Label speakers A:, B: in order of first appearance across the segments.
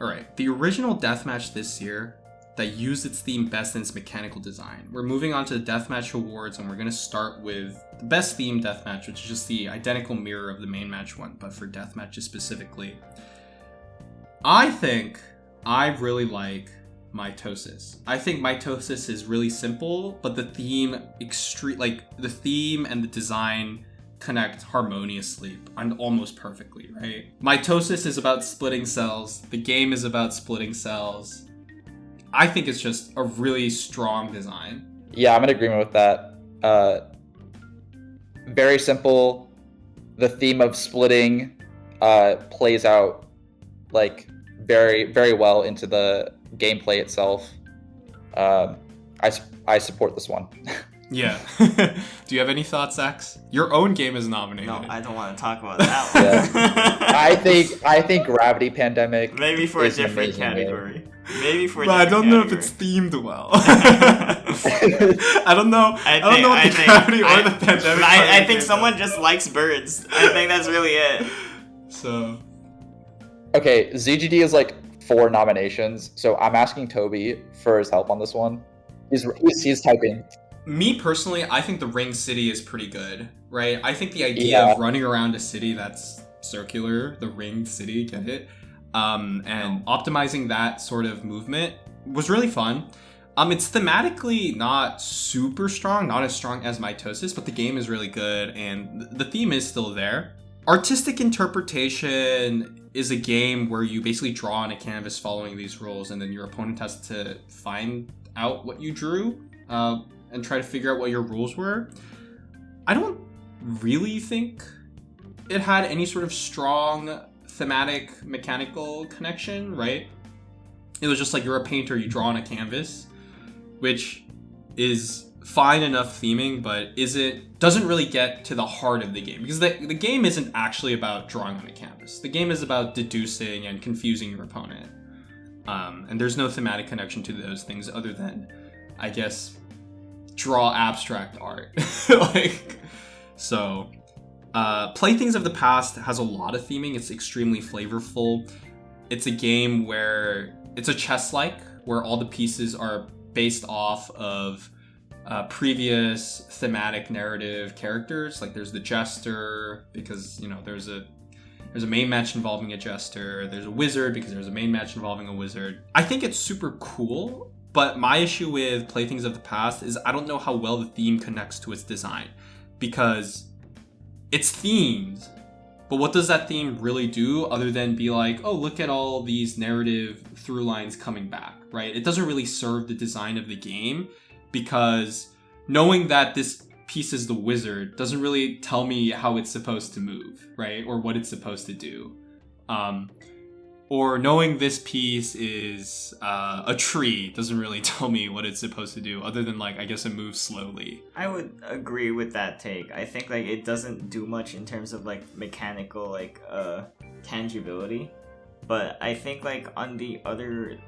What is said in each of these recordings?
A: All right. The original deathmatch this year that used its theme best in its mechanical design. We're moving on to the deathmatch awards, and we're going to start with the best theme deathmatch, which is just the identical mirror of the main match one, but for deathmatches specifically. I think I really like Mitosis. I think Mitosis is really simple, but the theme the theme and the design connect harmoniously and almost perfectly, right? Mitosis is about splitting cells. The game is about splitting cells. I think it's just a really strong design.
B: Yeah, I'm in agreement with that. Very simple. The theme of splitting plays out like very, very well into the gameplay itself. I support this one.
A: Yeah. Do you have any thoughts, X? Your own game is nominated.
C: No, I don't want to talk about that one.
B: Yeah. I think Gravity Pandemic.
C: Maybe for a different category.
B: Game.
C: Maybe for.
A: But I don't know if it's themed well. I don't know. I don't know what the Gravity or the Pandemic.
C: I think someone just likes birds. I think that's really it.
A: So.
B: Okay, ZGD is like 4 nominations, so I'm asking Toby for his help on this one. He's typing.
A: Me personally, I think the Ring City is pretty good, right? I think the idea of running around a city that's circular, the Ring City, get it? And optimizing that sort of movement was really fun. It's thematically not super strong, not as strong as Mitosis, but the game is really good and the theme is still there. Artistic interpretation is a game where you basically draw on a canvas following these rules, and then your opponent has to find out what you drew and try to figure out what your rules were. I don't really think it had any sort of strong thematic mechanical connection, right? It was just like you're a painter, you draw on a canvas, which is fine enough theming, but doesn't really get to the heart of the game, because the game isn't actually about drawing on a canvas. The game is about deducing and confusing your opponent, and there's no thematic connection to those things other than, I guess, draw abstract art. Playthings of the Past has a lot of theming. It's extremely flavorful. It's a game where it's a chess-like, where all the pieces are based off of previous thematic narrative characters. Like there's the Jester, because there's a main match involving a Jester. There's a Wizard because there's a main match involving a Wizard. I think it's super cool, but my issue with Playthings of the Past is I don't know how well the theme connects to its design, because it's themed, but what does that theme really do other than be like, oh, look at all these narrative through lines coming back, right? It doesn't really serve the design of the game, because knowing that this piece is the Wizard doesn't really tell me how it's supposed to move, right? Or what it's supposed to do. Or knowing this piece is a tree doesn't really tell me what it's supposed to do, other than I guess it moves slowly.
C: I would agree with that take. I think it doesn't do much in terms of mechanical tangibility, but I think on the other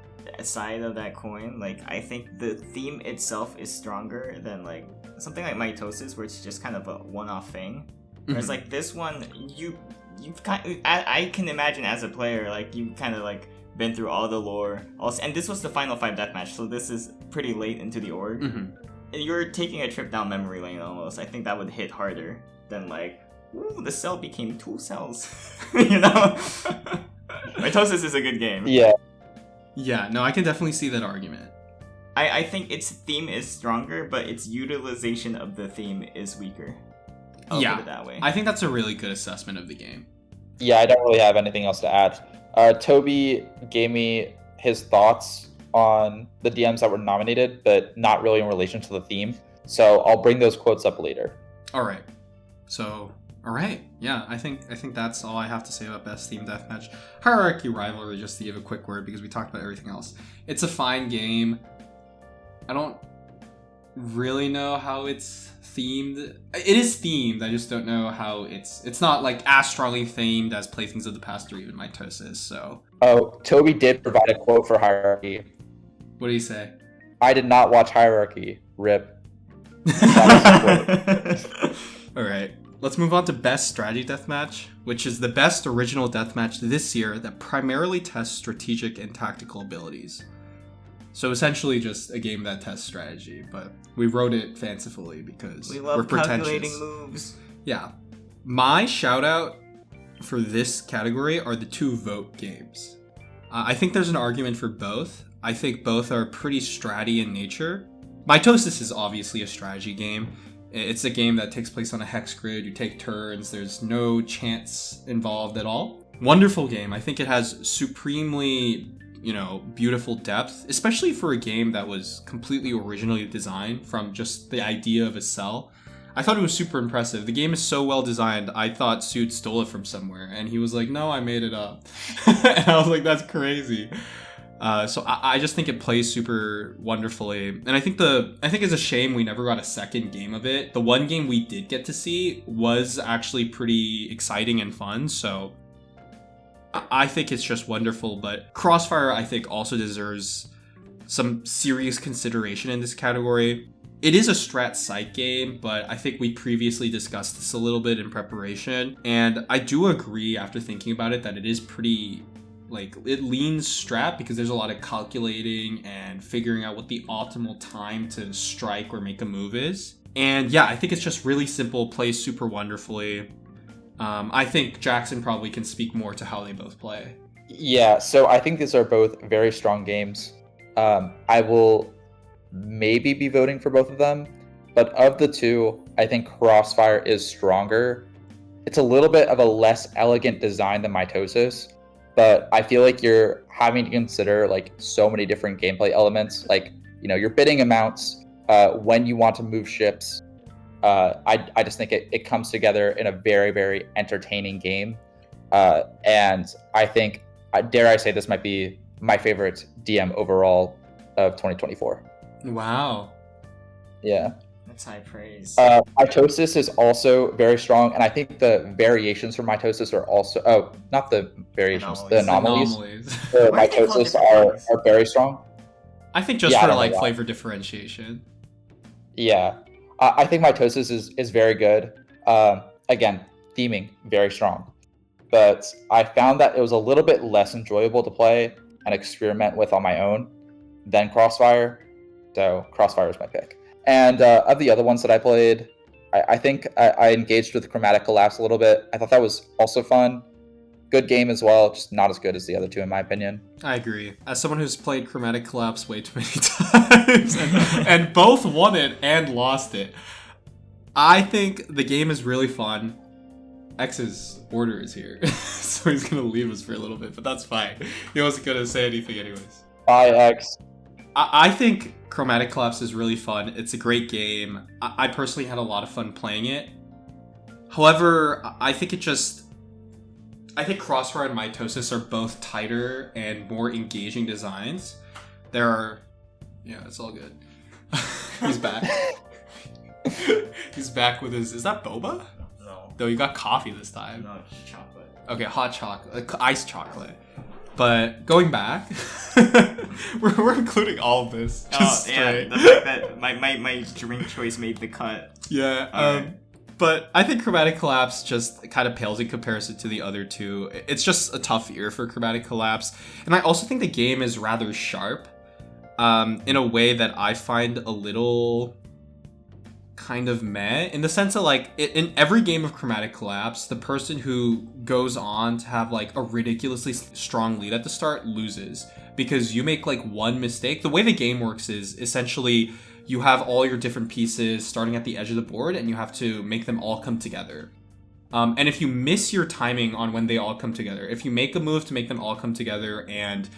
C: side of that coin, I think the theme itself is stronger than something like Mitosis, where it's just kind of a one-off thing. Whereas this one, I can imagine as a player, you've kind of been through all the lore, and this was the final 5 deathmatch, so this is pretty late into the org. And you're taking a trip down memory lane almost. I think that would hit harder than ooh, the cell became 2 cells. Mitosis is a good game.
B: Yeah,
A: no, I can definitely see that argument.
C: I think its theme is stronger, but its utilization of the theme is weaker. I'll put it that way.
A: I think that's a really good assessment of the game.
B: Yeah, I don't really have anything else to add. Toby gave me his thoughts on the DMs that were nominated, but not really in relation to the theme. So I'll bring those quotes up later.
A: All right. Yeah, I think that's all I have to say about Best Theme Deathmatch. Hierarchy Rivalry, just to give a quick word, because we talked about everything else. It's a fine game. I don't really know how it's themed. It is themed, I just don't know how it's not as strongly themed as Playthings of the Past or even Mitosis, so.
B: Oh, Toby did provide a quote for Hierarchy.
A: What did he say?
B: I did not watch Hierarchy. RIP.
A: Alright. let's move on to Best Strategy Deathmatch, which is the best original deathmatch this year that primarily tests strategic and tactical abilities. So essentially just a game that tests strategy, but we wrote it fancifully because we're pretentious.
C: Calculating moves.
A: Yeah. My shout out for this category are the 2 vote games. I think there's an argument for both. I think both are pretty stratty in nature. Mitosis is obviously a strategy game. It's a game that takes place on a hex grid. You take turns. There's no chance involved at all. Wonderful game. I think it has supremely, beautiful depth, especially for a game that was completely originally designed from just the idea of a cell. I thought it was super impressive. The game is so well designed. I thought Suit stole it from somewhere, and he was like, "No, I made it up." And I was like, "That's crazy." So I just think it plays super wonderfully, and I think it's a shame we never got a second game of it. The one game we did get to see was actually pretty exciting and fun, so I think it's just wonderful. But Crossfire, I think, also deserves some serious consideration in this category. It is a strat psych game, but I think we previously discussed this a little bit in preparation, and I do agree after thinking about it that it is pretty, it leans strat because there's a lot of calculating and figuring out what the optimal time to strike or make a move is. And yeah, I think it's just really simple, plays super wonderfully. I think Jackson probably can speak more to how they both play.
B: Yeah, so I think these are both very strong games. I will maybe be voting for both of them, but of the two, I think Crossfire is stronger. It's a little bit of a less elegant design than Mitosis, but I feel like you're having to consider so many different gameplay elements, your bidding amounts, when you want to move ships. I just think it comes together in a very, very entertaining game. And I think, dare I say, this might be my favorite DM overall of 2024.
A: Wow.
B: Yeah.
C: That's high praise.
B: Mitosis is also very strong, and I think the variations for Mitosis are also... not the variations, the anomalies. For Mitosis are very strong.
A: I think just for flavor differentiation.
B: Yeah. I think Mitosis is very good. Again, theming, very strong. But I found that it was a little bit less enjoyable to play and experiment with on my own than Crossfire. So Crossfire is my pick. And of the other ones that I played, I think I engaged with Chromatic Collapse a little bit. I thought that was also fun. Good game as well, just not as good as the other two in my opinion.
A: I agree. As someone who's played Chromatic Collapse way too many times and both won it and lost it, I think the game is really fun. X's order is here, so he's going to leave us for a little bit, but that's fine. He wasn't going to say anything anyways.
B: Bye, X.
A: I think Chromatic Collapse is really fun. It's a great game. I personally had a lot of fun playing it. However, I think Crossfire and Mitosis are both tighter and more engaging designs. Yeah, it's all good. He's back. He's back with his... Is that boba? No, you got coffee this time.
C: No, it's chocolate.
A: Okay, hot chocolate. Iced chocolate. But going back, we're including all of this. Just straight.
C: The fact that my drink choice made the cut.
A: Yeah. But I think Chromatic Collapse just kind of pales in comparison to the other two. It's just a tough year for Chromatic Collapse. And I also think the game is rather sharp in a way that I find a little kind of meh, in the sense that in every game of Chromatic Collapse, the person who goes on to have a ridiculously strong lead at the start loses, because you make one mistake. The way the game works is essentially you have all your different pieces starting at the edge of the board and you have to make them all come together. And if you miss your timing on when they all come together, if you make a move to make them all come together and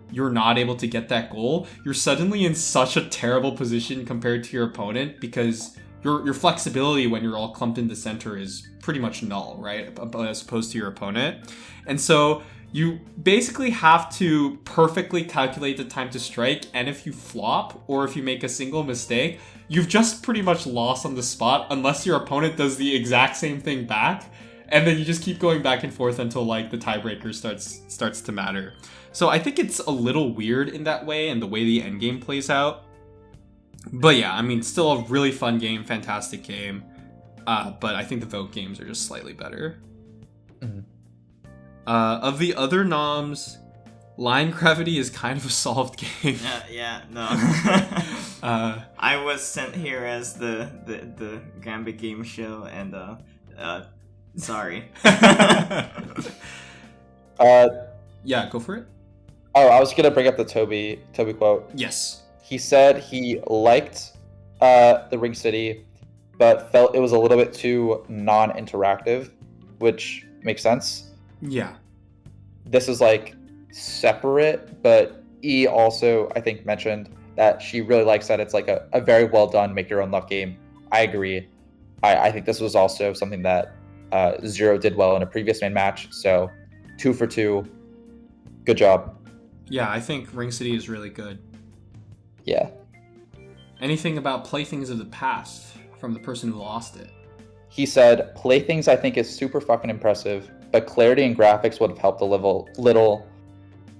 A: you're not able to get that goal, you're suddenly in such a terrible position compared to your opponent, because your flexibility when you're all clumped in the center is pretty much null, right? As opposed to your opponent. And so you basically have to perfectly calculate the time to strike, and if you flop or if you make a single mistake, you've just pretty much lost on the spot unless your opponent does the exact same thing back, and then you just keep going back and forth until the tiebreaker starts to matter. So I think it's a little weird in that way, and the way the endgame plays out. But yeah, I mean, still a really fun game, fantastic game. but I think the vote games are just slightly better.
B: Mhm.
A: Of the other noms, Line Gravity is kind of a solved game.
C: No. I was sent here as the Gambit Game show, and sorry.
A: Yeah, go for it.
B: Oh, I was gonna bring up the Toby quote.
A: Yes.
B: He said he liked the Ring City, but felt it was a little bit too non-interactive, which makes sense.
A: Yeah.
B: This is like separate, but E also, I think, mentioned that she really likes that it's like a very well done make your own luck game. I agree. I think this was also something that Zero did well in a previous main match, so 2 for 2. Good job.
A: Yeah, I think Ring City is really good.
B: Yeah.
A: Anything about Playthings of the Past from the person who lost it?
B: He said, Playthings I think is super fucking impressive, but clarity and graphics would have helped a little.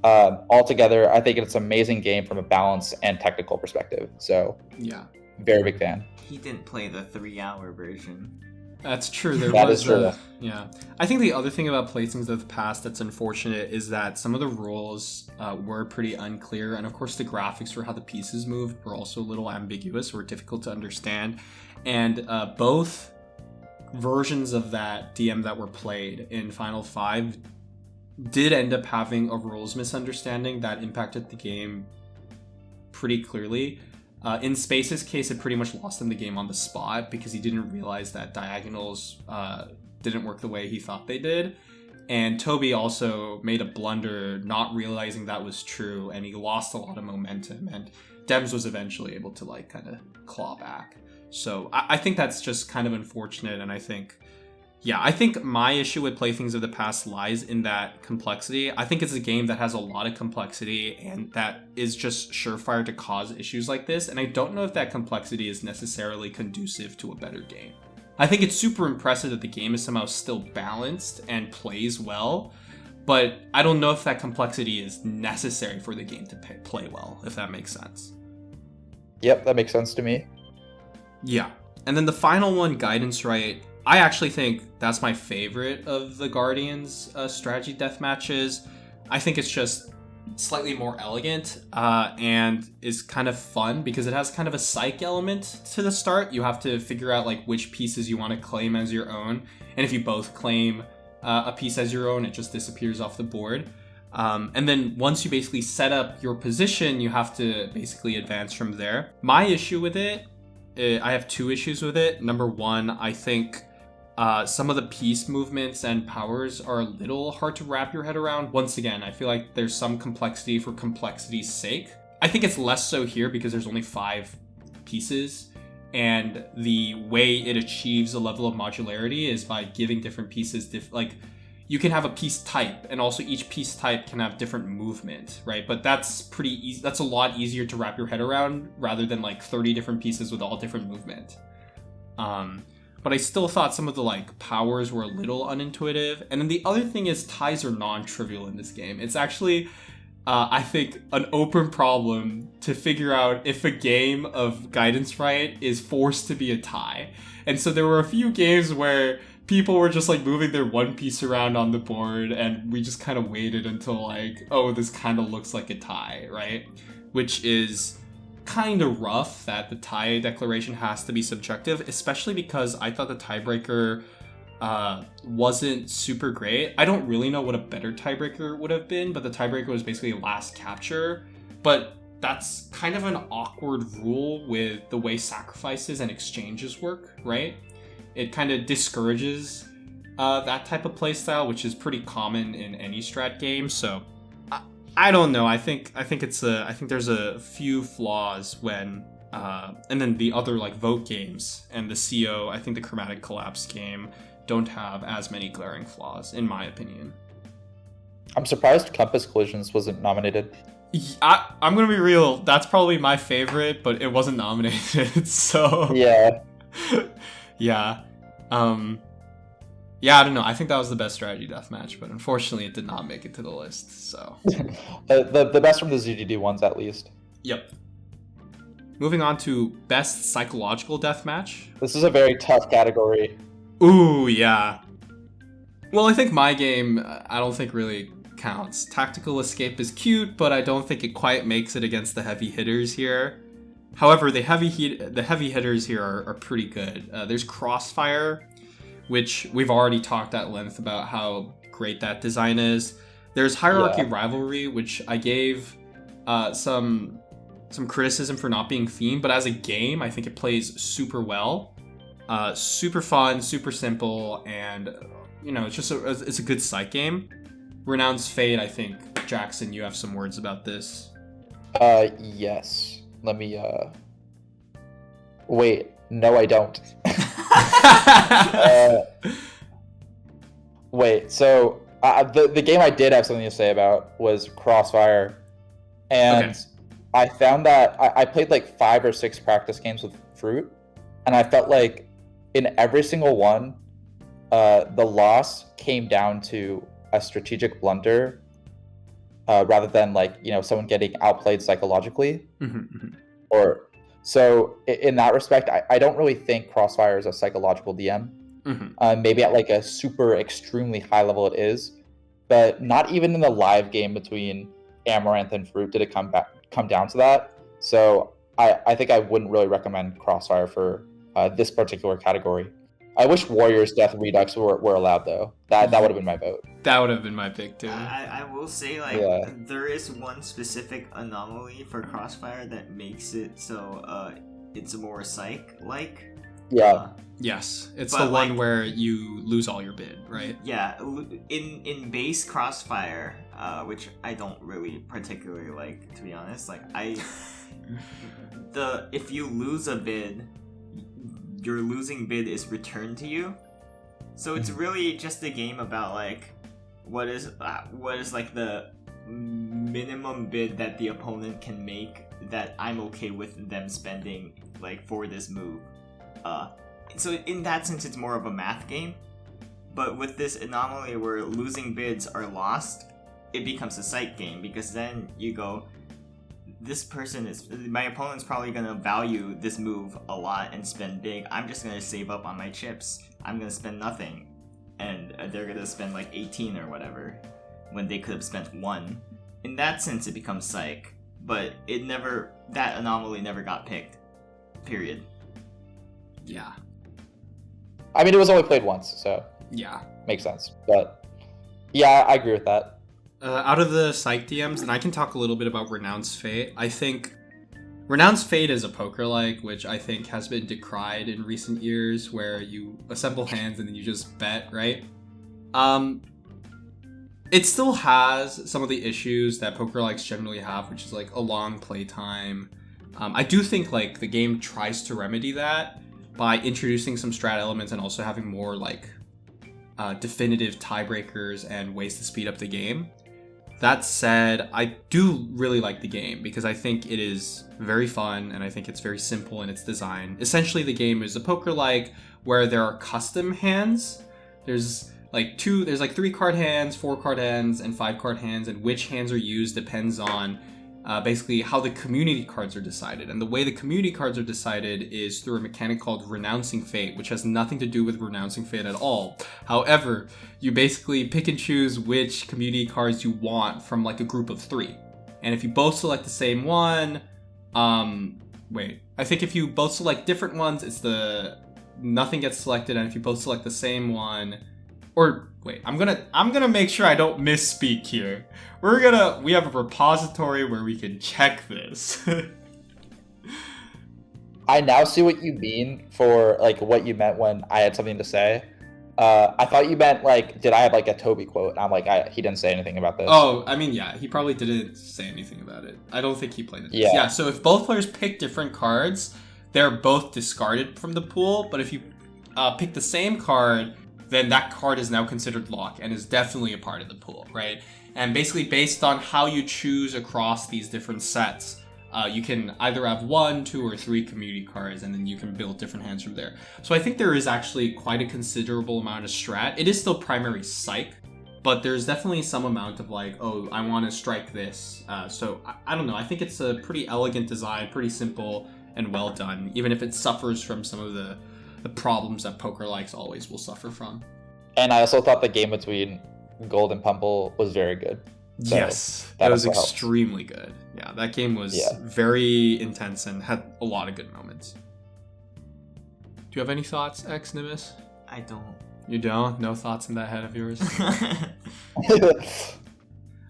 B: Altogether, I think it's an amazing game from a balance and technical perspective. So,
A: yeah,
B: very big fan.
C: He didn't play the 3-hour version.
A: That's true. There
B: that
A: was
B: is true.
A: Yeah. I think the other thing about Playthings of the Past that's unfortunate is that some of the rules were pretty unclear, and of course the graphics for how the pieces moved were also a little ambiguous or difficult to understand. And both versions of that DM that were played in Final 5 did end up having a rules misunderstanding that impacted the game pretty clearly. In Space's case, it pretty much lost him the game on the spot because he didn't realize that diagonals didn't work the way he thought they did. And Toby also made a blunder not realizing that was true, and he lost a lot of momentum, and Dems was eventually able to like kind of claw back. So I think that's just kind of unfortunate, and I think my issue with Playthings of the Past lies in that complexity. I think it's a game that has a lot of complexity and that is just surefire to cause issues like this, and I don't know if that complexity is necessarily conducive to a better game. I think it's super impressive that the game is somehow still balanced and plays well, but I don't know if that complexity is necessary for the game to play well, if that makes sense.
B: Yep, that makes sense to me.
A: Yeah. And then the final one, Guidance Right, I actually think that's my favorite of the Guardians strategy death matches. I think it's just slightly more elegant and is kind of fun because it has kind of a psych element to the start. You have to figure out like which pieces you want to claim as your own, and if you both claim a piece as your own, it just disappears off the board. And then once you basically set up your position, you have to basically advance from there. My issue with it, I have 2 issues with it. Number 1, I think some of the piece movements and powers are a little hard to wrap your head around. Once again, I feel like there's some complexity for complexity's sake. I think it's less so here because there's only 5 pieces, and the way it achieves a level of modularity is by giving different pieces you can have a piece type, and also each piece type can have different movement, right? But that's pretty easy. That's a lot easier to wrap your head around rather than like 30 different pieces with all different movement. But I still thought some of the like powers were a little unintuitive. And then the other thing is ties are non-trivial in this game. It's actually, I think, an open problem to figure out if a game of Guidance Right is forced to be a tie. And so there were a few games where people were just like moving their one piece around on the board, and we just kind of waited until like, oh, this kind of looks like a tie, right? Which is kind of rough that the tie declaration has to be subjective, especially because I thought the tiebreaker wasn't super great. I don't really know what a better tiebreaker would have been, but the tiebreaker was basically last capture. But that's kind of an awkward rule with the way sacrifices and exchanges work, right? It kind of discourages that type of playstyle, which is pretty common in any strat game. So I don't know. I think there's a few flaws when and then the other like vote games and the CO, I think the Chromatic Collapse game don't have as many glaring flaws, in my opinion.
B: I'm surprised Compass Collisions wasn't nominated.
A: I'm gonna be real. That's probably my favorite, but it wasn't nominated. So
B: yeah.
A: Yeah. Yeah, I don't know. I think that was the best strategy deathmatch, but unfortunately it did not make it to the list, so.
B: The best from the ZDD ones, at least.
A: Yep. Moving on to best psychological deathmatch.
B: This is a very tough category.
A: Ooh, yeah. Well, I think my game, I don't think really counts. Tactical Escape is cute, but I don't think it quite makes it against the heavy hitters here. However, the heavy hitters here are pretty good. There's Crossfire, which we've already talked at length about how great that design is. There's Hierarchy Rivalry, which I gave some criticism for not being themed, but as a game, I think it plays super well. Super fun, super simple, and it's a good psych game. Renown's Fate, I think, Jackson, you have some words about this.
B: Yes. Let me, wait, no I don't. Wait, so, the game I did have something to say about was Crossfire, and I found that I played like 5 or 6 practice games with Fruit, and I felt like in every single one, the loss came down to a strategic blunder rather than someone getting outplayed psychologically. Or so in that respect, I don't really think Crossfire is a psychological DM. Maybe at like a super extremely high level it is, but not even in the live game between Amaranth and Fruit did it come down to that. So I think I wouldn't really recommend Crossfire for this particular category. I wish Warriors Death Redux were allowed though. That would have been my vote.
A: That would have been my pick too.
C: I will say there is one specific anomaly for Crossfire that makes it so it's more psych-like.
B: Yeah.
A: Yes, it's the one where you lose all your bid, right?
C: Yeah, in base Crossfire, which I don't really particularly like, to be honest. If you lose a bid, your losing bid is returned to you. So it's really just a game about what is like the minimum bid that the opponent can make that I'm okay with them spending for this move. So in that sense, it's more of a math game. But with this anomaly where losing bids are lost, it becomes a psych game, because then you go, my opponent's probably gonna value this move a lot and spend big. I'm just gonna save up on my chips. I'm gonna spend nothing, and they're gonna spend 18 or whatever when they could have spent 1. In that sense, it becomes psych, but that anomaly never got picked. Period.
A: Yeah.
B: I mean, it was only played once, so
A: yeah,
B: makes sense. But yeah, I agree with that.
A: Out of the psych DMs, and I can talk a little bit about Renown's Fate. I think Renown's Fate is a poker-like, which I think has been decried in recent years, where you assemble hands and then you just bet, right? It still has some of the issues that poker-likes generally have, which is a long play time. I do think the game tries to remedy that by introducing some strat elements and also having more definitive tiebreakers and ways to speed up the game. That said, I do really like the game because I think it is very fun and I think it's very simple in its design. Essentially, the game is a poker-like where there are custom hands. There's 3 card hands, 4 card hands, and 5 card hands, and which hands are used depends on basically how the community cards are decided. And the way the community cards are decided is through a mechanic called Renouncing Fate, which has nothing to do with Renouncing Fate at all. However, you basically pick and choose which community cards you want from a group of 3. And if you both select the same one, I think if you both select different ones, nothing gets selected, and if you both select the same one, I'm gonna make sure I don't misspeak here. We have a repository where we can check this.
B: I now see what you mean for what you meant when I had something to say. I thought you meant did I have a Toby quote? I'm he didn't say anything about this.
A: Oh, I mean, yeah, he probably didn't say anything about it. I don't think he played it. Yeah, so if both players pick different cards, they're both discarded from the pool, but if you pick the same card, then that card is now considered locked and is definitely a part of the pool, right? And basically based on how you choose across these different sets, you can either have 1, 2, or 3 community cards, and then you can build different hands from there. So I think there is actually quite a considerable amount of strat. It is still primary psych, but there's definitely some amount of oh, I want to strike this. So I don't know. I think it's a pretty elegant design, pretty simple, and well done, even if it suffers from some of the problems that poker likes always will suffer from.
B: And I also thought the game between Gold and Pumble was very good. So
A: yes, that was extremely good. Yeah, that game was very intense and had a lot of good moments. Do you have any thoughts, XNimus?
C: I don't.
A: You don't? No thoughts in that head of yours?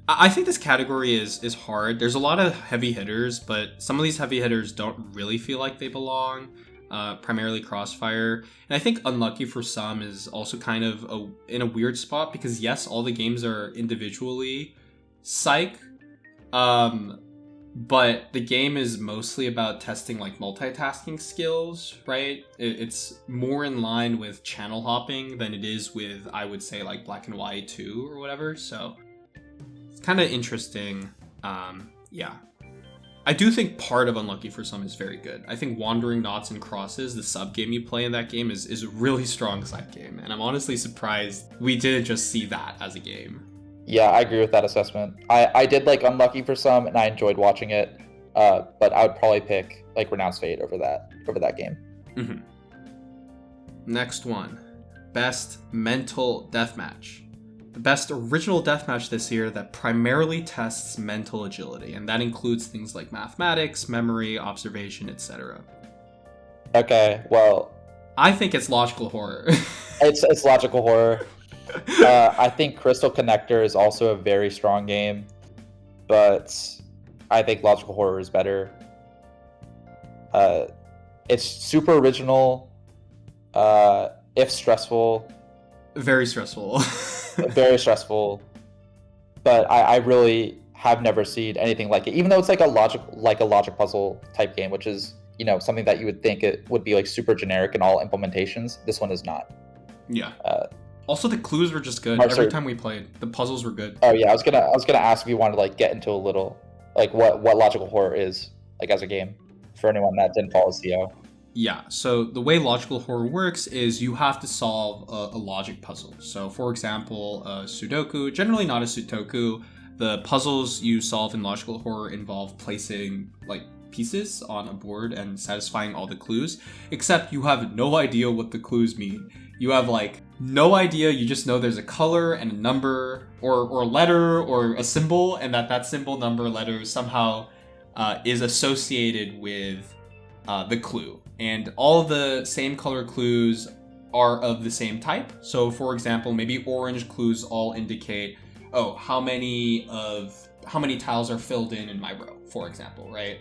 A: I think this category is hard. There's a lot of heavy hitters, but some of these heavy hitters don't really feel like they belong. Primarily Crossfire. And I think Unlucky for some is also kind of in a weird spot because yes, all the games are individually psych, but the game is mostly about testing like multitasking skills, right? It's more in line with channel hopping than it is with, I would say, like Black and White 2 or whatever. So it's kind of interesting. Yeah. I do think part of Unlucky for some is very good. I think Wandering Knots and Crosses, the sub game you play in that game, is a really strong side game. And I'm honestly surprised we didn't just see that as a game.
B: Yeah, I agree with that assessment. I did like Unlucky for some, and I enjoyed watching it. But I would probably pick like Renounced Fate over that game.
A: Mm-hmm. Next one, Best Mental Deathmatch. The best original deathmatch this year that primarily tests mental agility, and that includes things like mathematics, memory, observation, etc.
B: Okay, well,
A: I think it's Logical Horror.
B: it's Logical Horror. I think Crystal Connector is also a very strong game, but I think Logical Horror is better. It's super original, if stressful.
A: Very stressful.
B: Very stressful, but I really have never seen anything like it. Even though it's like a logic puzzle type game, which is, you know, something that you would think it would be like super generic in all implementations. This one is not.
A: Yeah. Also, the clues were just good. Every time we played, the puzzles were good.
B: Oh yeah, I was gonna ask if you wanted to like get into a little like what Logical Horror is like as a game for anyone that didn't follow CO.
A: Yeah, so the way Logical Horror works is you have to solve a logic puzzle. So, for example, Sudoku, generally not a Sudoku, the puzzles you solve in Logical Horror involve placing like pieces on a board and satisfying all the clues, except you have no idea what the clues mean. You have like no idea, you just know there's a color and a number or letter or a symbol, and that symbol, number, letter somehow is associated with the clue. And all of the same color clues are of the same type. So for example, maybe orange clues all indicate, oh, how many tiles are filled in my row, for example, right?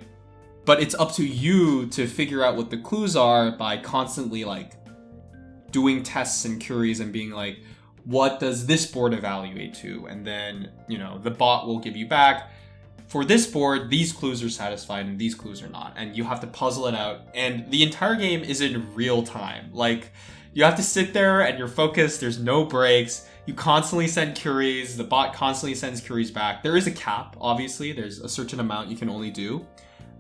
A: But it's up to you to figure out what the clues are by constantly like doing tests and queries and being like, what does this board evaluate to? And then, you know, the bot will give you back, for this board, these clues are satisfied and these clues are not. And you have to puzzle it out. And the entire game is in real time. Like, you have to sit there and you're focused. There's no breaks. You constantly send queries. The bot constantly sends queries back. There is a cap, obviously. There's a certain amount you can only do.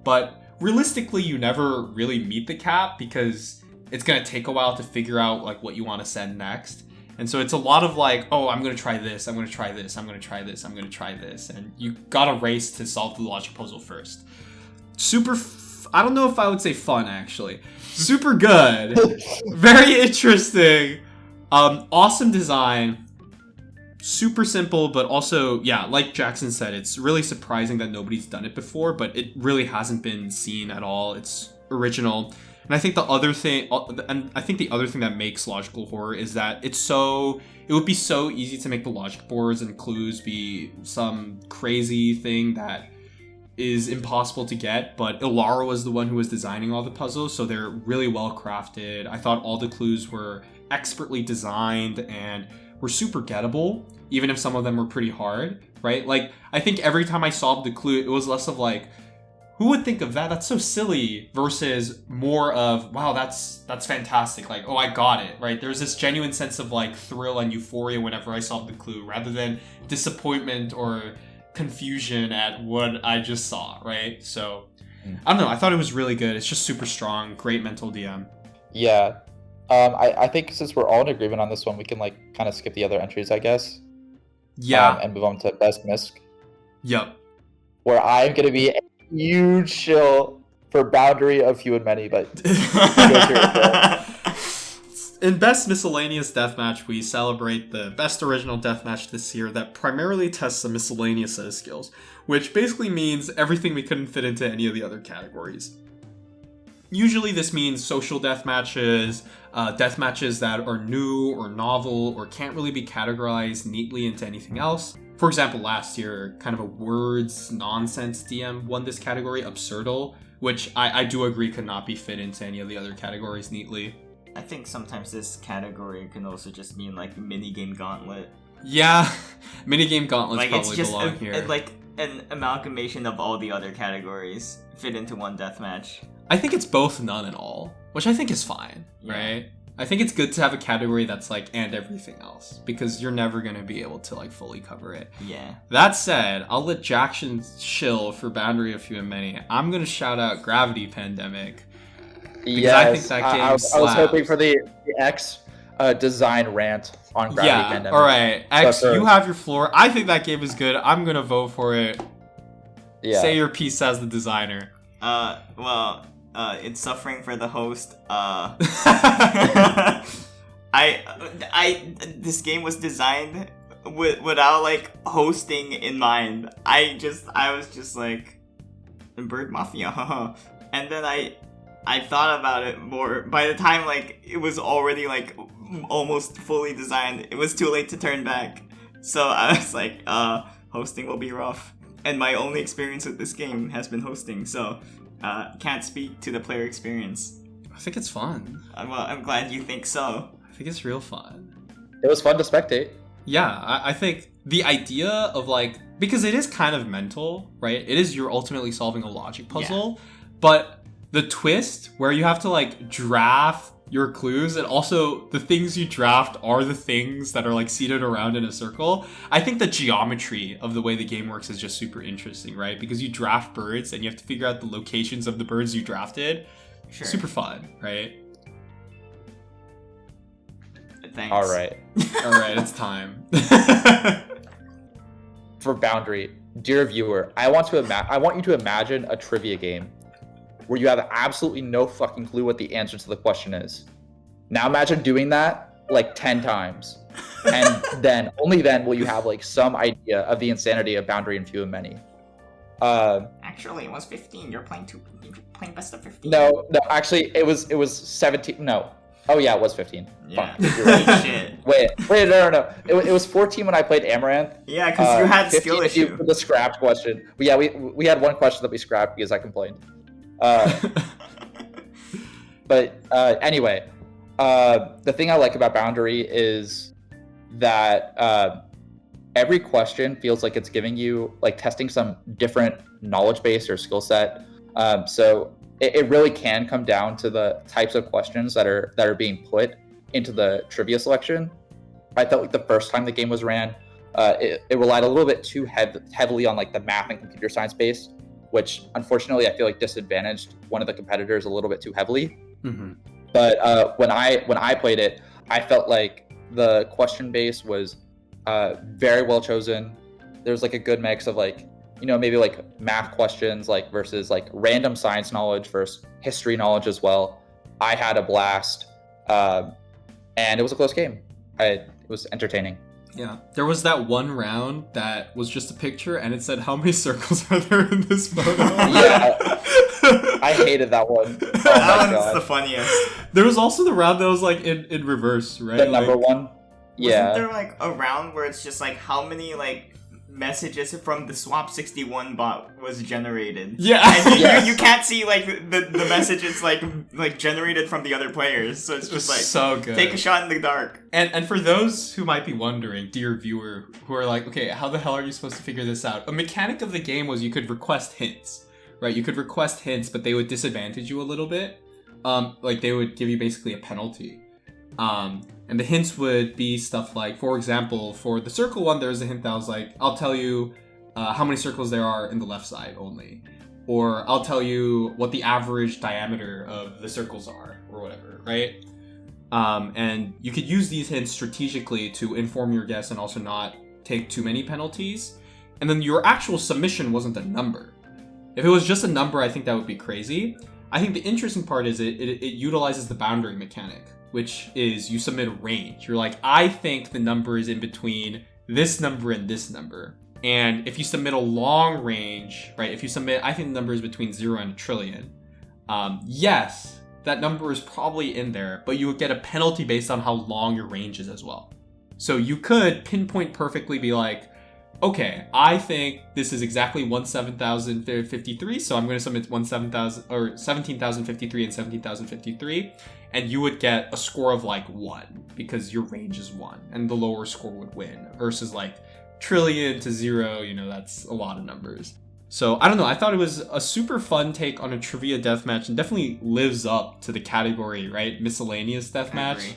A: But realistically, you never really meet the cap because it's going to take a while to figure out like what you want to send next. And so it's a lot of like, oh, I'm going to try this, I'm going to try this, I'm going to try this, I'm going to try this. And you got to race to solve the logic puzzle first. I don't know if I would say fun, actually. Super good. Very interesting. Awesome design. Super simple, but also, yeah, like Jackson said, it's really surprising that nobody's done it before, but it really hasn't been seen at all. It's original. And I think the other thing that makes Logical Horror is that it would be so easy to make the logic boards and clues be some crazy thing that is impossible to get, but Ilara was the one who was designing all the puzzles, so they're really well crafted. I thought all the clues were expertly designed and were super gettable, even if some of them were pretty hard, right? Like, I think every time I solved the clue, it was less of like, who would think of that? That's so silly, versus more of, wow, that's fantastic. Like, oh, I got it, right? There's this genuine sense of like thrill and euphoria whenever I solve the clue, rather than disappointment or confusion at what I just saw, right? So, I don't know. I thought it was really good. It's just super strong. Great mental DM.
B: Yeah. I think since we're all in agreement on this one, we can like kind of skip the other entries, I guess.
C: Yeah.
B: And move on to Best Misc.
A: Yep.
B: Where I'm going to be huge shill for boundary of few and many, but
A: in Best Miscellaneous Deathmatch, we celebrate the best original deathmatch this year that primarily tests a miscellaneous set of skills, which basically means everything we couldn't fit into any of the other categories. Usually this means social deathmatches, deathmatches that are new or novel or can't really be categorized neatly into anything else. For example, last year, kind of a words nonsense DM won this category, Absurdal, which I do agree could not be fit into any of the other categories neatly.
C: I think sometimes this category can also just mean like minigame gauntlet.
A: Yeah, minigame gauntlets
C: Like
A: probably
C: it's just
A: belong here.
C: like an amalgamation of all the other categories fit into one deathmatch.
A: I think it's both none and all, which I think is fine, right? I think it's good to have a category that's like and everything else, because you're never going to be able to like fully cover it.
C: Yeah.
A: That said, I'll let Jackson shill for boundary of few and many. I'm going to shout out Gravity Pandemic.
B: Yes,
A: I think that game
B: I was hoping for the X design rant on Gravity Pandemic.
A: All right, X, you have your floor. I think that game is good. I'm going to vote for it.
B: Yeah.
A: Say your piece as the designer.
C: Well, it's suffering for the host. This game was designed without like hosting in mind. I was just like Bird Mafia, haha. And then I thought about it more. By the time like it was already like almost fully designed, it was too late to turn back. So I was like, hosting will be rough. And my only experience with this game has been hosting, so can't speak to the player experience.
A: I think it's fun.
C: I'm glad you think so.
A: I think it's real fun.
B: It was fun to spectate.
A: Yeah, I think the idea of like, because it is kind of mental, right? It is you're ultimately solving a logic puzzle, but the twist where you have to like draft your clues and also the things you draft are the things that are like seated around in a circle. I think the geometry of the way the game works is just super interesting, right? Because you draft birds and you have to figure out the locations of the birds you drafted.
C: Sure.
A: Super fun, right?
C: Thanks.
B: All right,
A: it's time.
B: for boundary, dear viewer, I want you to imagine a trivia game where you have absolutely no fucking clue what the answer to the question is. Now imagine doing that like 10 times. And then, only then will you have like some idea of the insanity of boundary and few and many.
C: Actually, it was 15. You're playing best of 15.
B: No, actually it was 17. No. Oh yeah, it was 15.
C: Yeah.
B: Fuck, you're right.
C: Shit.
B: Wait, no. It was 14 when I played Amaranth.
C: Yeah, because you had
B: 15
C: skill
B: if you
C: issue.
B: for the scrapped question. But yeah, we had one question that we scrapped because I complained. But anyway, the thing I like about boundary is that every question feels like it's giving you like testing some different knowledge base or skill set. So it really can come down to the types of questions that are being put into the trivia selection. I felt like the first time the game was ran, it relied a little bit too heavily on like the math and computer science base, which unfortunately I feel like disadvantaged one of the competitors a little bit too heavily.
A: Mm-hmm.
B: But when I played it, I felt like the question base was very well chosen. There's like a good mix of like, you know, maybe like math questions like versus like random science knowledge versus history knowledge as well. I had a blast, and it was a close game. It was entertaining.
A: Yeah, there was that one round that was just a picture and it said, how many circles are there in this photo?
B: Yeah, I hated that one. Oh
C: That
B: my
C: one's
B: God.
C: the funniest.
A: There was also the round that was like in reverse, right?
B: The number one. Yeah.
C: Wasn't there like a round where it's just like how many like messages from the Swap 61 bot was generated?
A: Yeah.
C: And
B: Yes.
C: you can't see like the messages like generated from the other players. So it's just like
A: so good.
C: take a shot in the dark.
A: And for those who might be wondering, dear viewer, who are like, okay, how the hell are you supposed to figure this out? A mechanic of the game was you could request hints, right? You could request hints, but they would disadvantage you a little bit. Like they would give you basically a penalty. And the hints would be stuff like, for example, for the circle one, there was a hint that was like, I'll tell you how many circles there are in the left side only. Or I'll tell you what the average diameter of the circles are, or whatever, right? And you could use these hints strategically to inform your guess and also not take too many penalties. And then your actual submission wasn't a number. If it was just a number, I think that would be crazy. I think the interesting part is it utilizes the boundary mechanic, which is you submit a range. You're like, I think the number is in between this number and this number. And if you submit a long range, right, I think the number is between 0 and a trillion. Yes, that number is probably in there, but you would get a penalty based on how long your range is as well. So you could pinpoint perfectly be like, okay, I think this is exactly 17,053, so I'm going to submit 17,053 and 17,053, and you would get a score of like 1 because your range is 1, and the lower score would win, versus like trillion to 0, that's a lot of numbers. So I don't know, I thought it was a super fun take on a trivia deathmatch, and definitely lives up to the category, right? Miscellaneous deathmatch.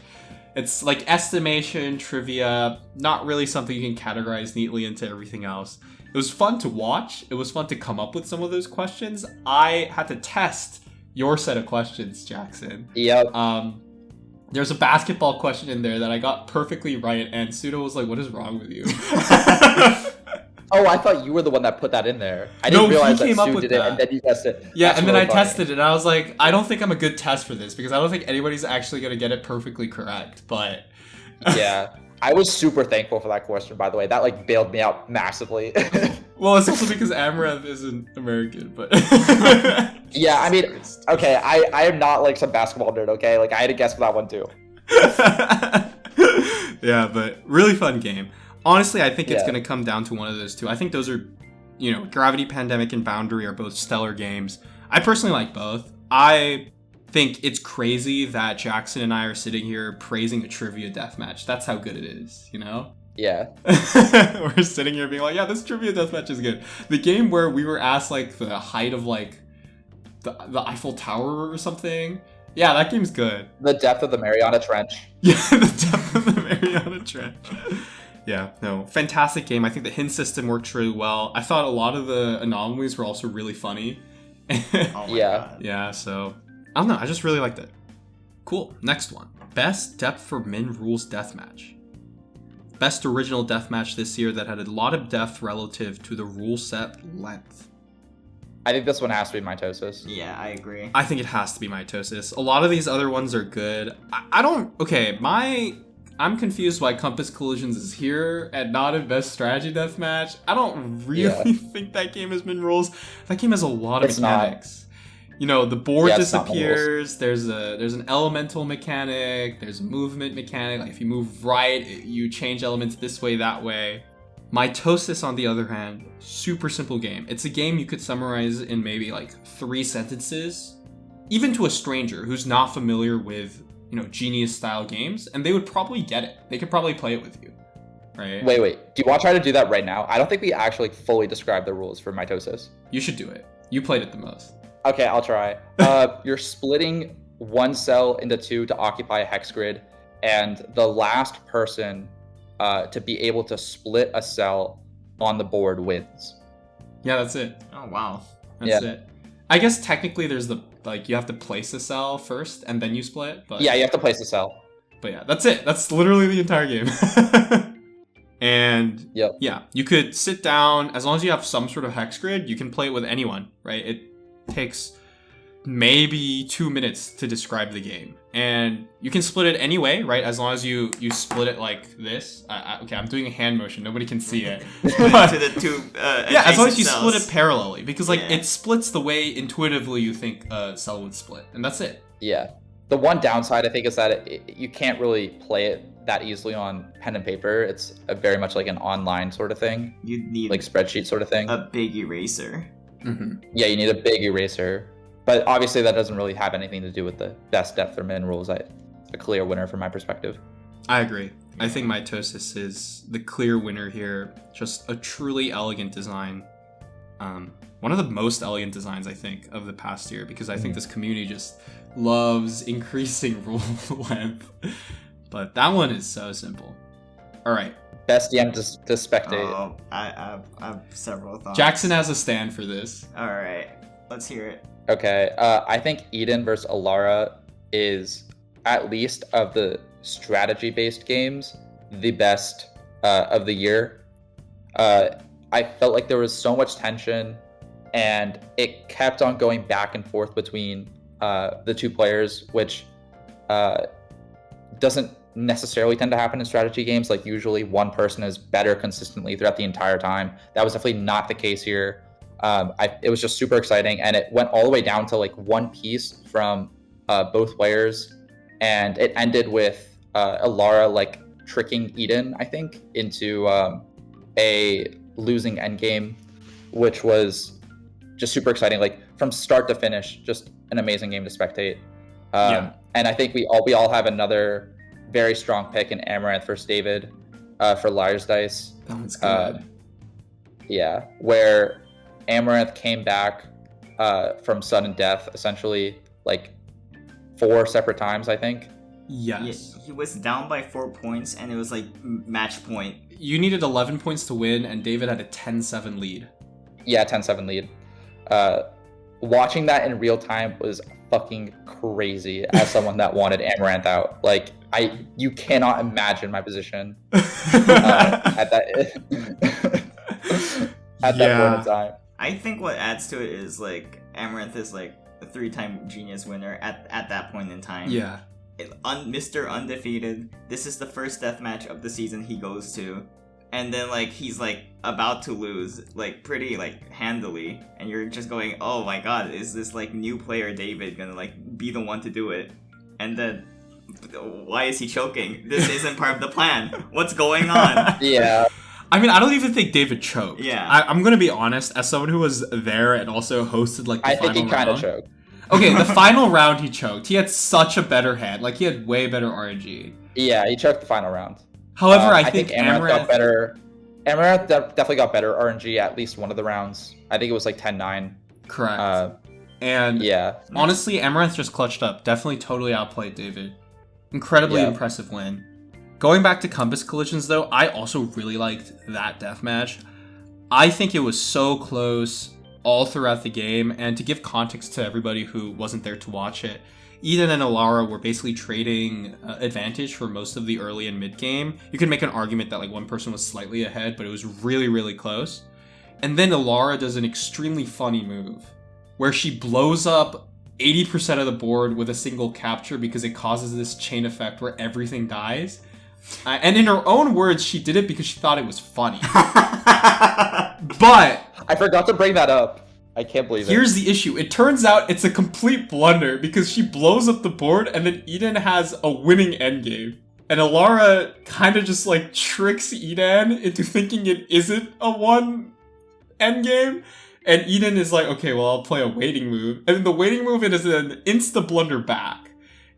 A: It's like estimation, trivia, not really something you can categorize neatly into everything else. It was fun to watch. It was fun to come up with some of those questions. I had to test your set of questions, Jackson.
B: Yep.
A: There's a basketball question in there that I got perfectly right, and Sudo was like, what is wrong with you?
B: Oh, I thought you were the one that put that in there. I didn't realize that Stu did it, and then you tested it.
A: Yeah,
B: That's
A: and then
B: really
A: I
B: funny.
A: tested it, and I was like, I don't think I'm a good test for this, because I don't think anybody's actually going to get it perfectly correct, but...
B: Yeah. I was super thankful for that question, by the way. That, like, bailed me out massively.
A: Well, it's also because Amaranth isn't American, but...
B: Yeah, I mean, okay, I am not, like, some basketball nerd, okay? Like, I had to guess for that one, too.
A: Yeah, but really fun game. Honestly, I think it's
B: Yeah.
A: going to come down to one of those two. I think those are, Gravity Pandemic and Boundary are both stellar games. I personally like both. I think it's crazy that Jackson and I are sitting here praising a trivia deathmatch. That's how good it is,
B: Yeah.
A: We're sitting here being like, yeah, this trivia deathmatch is good. The game where we were asked, like, the height of, like, the Eiffel Tower or something. Yeah, that game's good.
B: The depth of the Mariana Trench.
A: Yeah, the depth of the Mariana Trench. Yeah, no, fantastic game. I think the hint system worked really well. I thought a lot of the anomalies were also really funny.
C: Oh my god.
A: Yeah, so I don't know. I just really liked it. Cool. Next one. Best depth for min rules deathmatch. Best original deathmatch this year that had a lot of depth relative to the rule set length.
B: I think this one has to be Mitosis.
C: Yeah, I agree.
A: I think it has to be Mitosis. A lot of these other ones are good. I don't... Okay, I'm confused why Compass Collisions is here and not in Best Strategy Deathmatch. I don't really think that game has been rules. That game has a lot of mechanics. The board disappears. There's an elemental mechanic. There's a movement mechanic. Like if you move right, you change elements this way, that way. Mitosis, on the other hand, super simple game. It's a game you could summarize in maybe like 3 sentences, even to a stranger who's not familiar with Genius style games, and they would probably get it. They could probably play it with you, right?
B: Wait. Do you want to try to do that right now? I don't think we actually fully described the rules for Mitosis.
A: You should do it. You played it the most.
B: Okay, I'll try. You're splitting one cell into 2 to occupy a hex grid, and the last person to be able to split a cell on the board wins.
A: Yeah, that's it.
C: Oh wow.
A: That's it. I guess technically there's you have to place a cell first and then you split, but
B: Yeah, you have to place the cell.
A: But yeah, that's it. That's literally the entire game. And yeah, you could sit down, as long as you have some sort of hex grid, you can play it with anyone, right? It takes maybe 2 minutes to describe the game, and you can split it anyway, right? As long as you split it like this. Okay, I'm doing a hand motion, nobody can see it.
C: To the two
A: yeah, as long as you
C: cells.
A: split it parallelly, because it splits the way intuitively you think a cell would split, and that's it.
B: Yeah. The one downside, I think, is that you can't really play it that easily on pen and paper. It's very much like an online sort of thing.
C: You need
B: like spreadsheet sort of thing.
C: a big eraser.
A: Mm-hmm.
B: Yeah, you need a big eraser. But obviously that doesn't really have anything to do with the best depth or min rules. A clear winner from my perspective.
A: I agree. I think Mitosis is the clear winner here. Just a truly elegant design. One of the most elegant designs, I think, of the past year, because I think this community just loves increasing rule length. But that one is so simple. All right.
B: Best DM to Spectate.
C: Oh, I have several thoughts.
A: Jackson has a stand for this.
C: All right, let's hear it.
B: Okay, I think Eden versus Alara is, at least of the strategy-based games, the best of the year. I felt like there was so much tension. and it kept on going back and forth between the two players, which doesn't necessarily tend to happen in strategy games. Like usually one person is better consistently throughout the entire time. That was definitely not the case here. It was just super exciting, and it went all the way down to like one piece from both players, and it ended with Alara like tricking Eden, I think, into a losing endgame, which was just super exciting. Like from start to finish, just an amazing game to spectate. And I think we all have another very strong pick in Amaranth versus David for Liar's Dice.
A: That one's good.
B: Yeah, where Amaranth came back from sudden death, essentially, like 4 separate times, I think.
A: Yes.
C: He was down by 4 points, and it was like match point.
A: You needed 11 points to win, and David had a 10-7 lead.
B: Yeah, 10-7 lead. Watching that in real time was fucking crazy as someone that wanted Amaranth out. Like, you cannot imagine my position at that at that point in time.
C: I think what adds to it is like Amaranth is like a 3-time genius winner at that point in time.
A: Yeah.
C: Mr. Undefeated. This is the first deathmatch of the season he goes to. And then like he's like about to lose like pretty like handily, and you're just going, oh my god, is this like new player David gonna like be the one to do it? And then why is he choking? This isn't part of the plan. What's going on?
B: Yeah.
A: I mean, I don't even think David choked.
C: Yeah.
A: I'm gonna be honest, as someone who was there and also hosted like the final round.
B: I think he kind of choked.
A: Okay, the final round he choked. He had such a better hand. Like he had way better RNG.
B: Yeah, he choked the final round.
A: However, I think
B: Amaranth got better. Amaranth definitely got better RNG at least one of the rounds. I think it was like 10-9.
A: Correct. And
B: yeah,
A: honestly, Amaranth just clutched up. Definitely totally outplayed David. Incredibly impressive win. Going back to Compass Collisions, though, I also really liked that deathmatch. I think it was so close all throughout the game, and to give context to everybody who wasn't there to watch it, Eden and Alara were basically trading advantage for most of the early and mid game. You could make an argument that like one person was slightly ahead, but it was really, really close. And then Alara does an extremely funny move where she blows up 80% of the board with a single capture because it causes this chain effect where everything dies. And in her own words, she did it because she thought it was funny. But
B: I forgot to bring that up. I can't believe it.
A: Here's the issue. It turns out it's a complete blunder because she blows up the board and then Eden has a winning endgame. And Alara kind of just like tricks Eden into thinking it isn't a 1 endgame. And Eden is like, okay, well, I'll play a waiting move. And then the waiting move is an insta blunder back.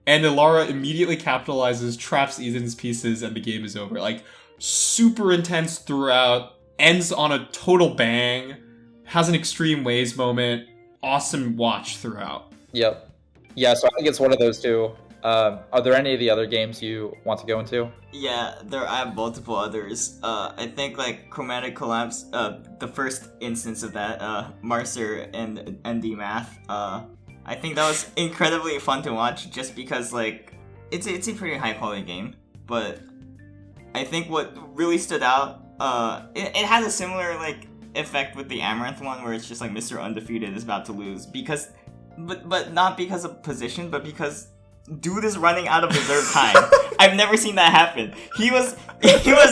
A: And Alara immediately capitalizes, traps Eden's pieces, and the game is over. Like, super intense throughout, ends on a total bang. Has an extreme ways moment. Awesome watch throughout.
B: Yep. Yeah, so I think it's one of those two. Are there any of the other games you want to go into?
C: Yeah, I have multiple others. I think like Chromatic Collapse, the first instance of that, Marcer and ND Math. I think that was incredibly fun to watch just because like it's a pretty high quality game. But I think what really stood out, it had a similar like effect with the Amaranth one where it's just like Mr. Undefeated is about to lose because but not because of position, but because dude is running out of reserve time. I've never seen that happen. He was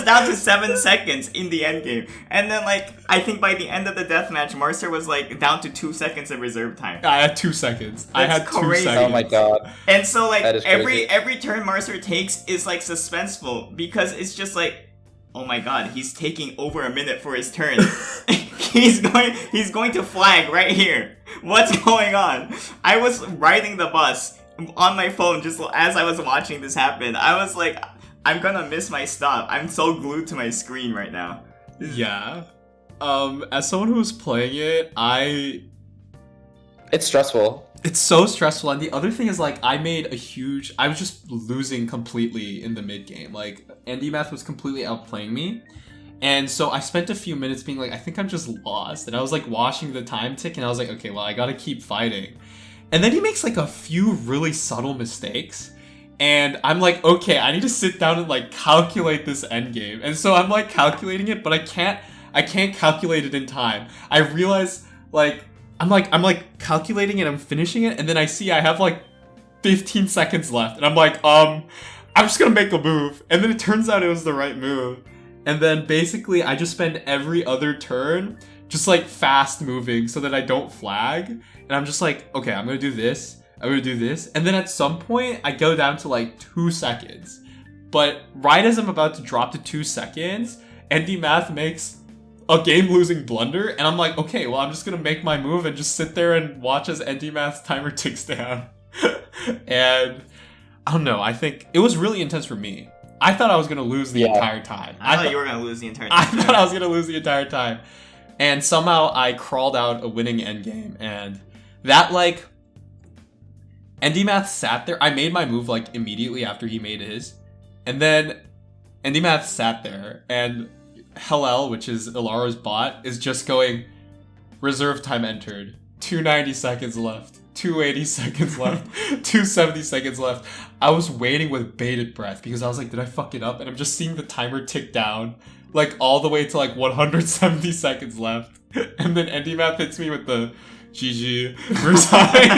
C: down to 7 seconds in the end game, and then like I think by the end of the deathmatch, Marcer was like down to 2 seconds of reserve time.
A: I had 2 seconds.
C: That's
A: I had
C: crazy.
A: 2 seconds.
B: Oh my god.
C: And so like
B: crazy.
C: every turn Marcer takes is like suspenseful because it's just like, oh my god, he's taking over a minute for his turn. he's going to flag right here. What's going on? I was riding the bus on my phone just as I was watching this happen. I was like, I'm gonna miss my stop. I'm so glued to my screen right now.
A: Yeah. As someone who was playing it,
B: It's stressful.
A: It's so stressful, and the other thing is, like, I was just losing completely in the mid-game. Like, Andy Math was completely outplaying me, and so I spent a few minutes being like, I think I'm just lost, and I was, like, watching the time tick, and I was like, okay, well, I gotta keep fighting. And then he makes, like, a few really subtle mistakes, and I'm like, okay, I need to sit down and, like, calculate this endgame. And so I'm, like, calculating it, but I can't calculate it in time. I realize, like, I'm like calculating it, I'm finishing it, and then I see I have like 15 seconds left, and I'm like, I'm just gonna make a move, and then it turns out it was the right move, and then basically I just spend every other turn just like fast moving so that I don't flag, and I'm just like, okay, I'm gonna do this, and then at some point I go down to like 2 seconds, but right as I'm about to drop to 2 seconds, ND Math makes a game-losing blunder, and I'm like, okay, well, I'm just gonna make my move and just sit there and watch as ND Math's timer ticks down. And I don't know, I think it was really intense for me. I thought I was gonna lose the entire time.
C: I thought you were gonna lose the entire time.
A: I thought I was gonna lose the entire time. And somehow I crawled out a winning endgame, and that, like, ND Math sat there. I made my move, like, immediately after he made his. And then ND Math sat there, and Hellel, which is Ilara's bot, is just going, reserve time entered, 290 seconds left, 280 seconds left, 270 seconds left. I was waiting with bated breath because I was like, did I fuck it up? And I'm just seeing the timer tick down, like all the way to like 170 seconds left. And then ND Math hits me with the GG, resign.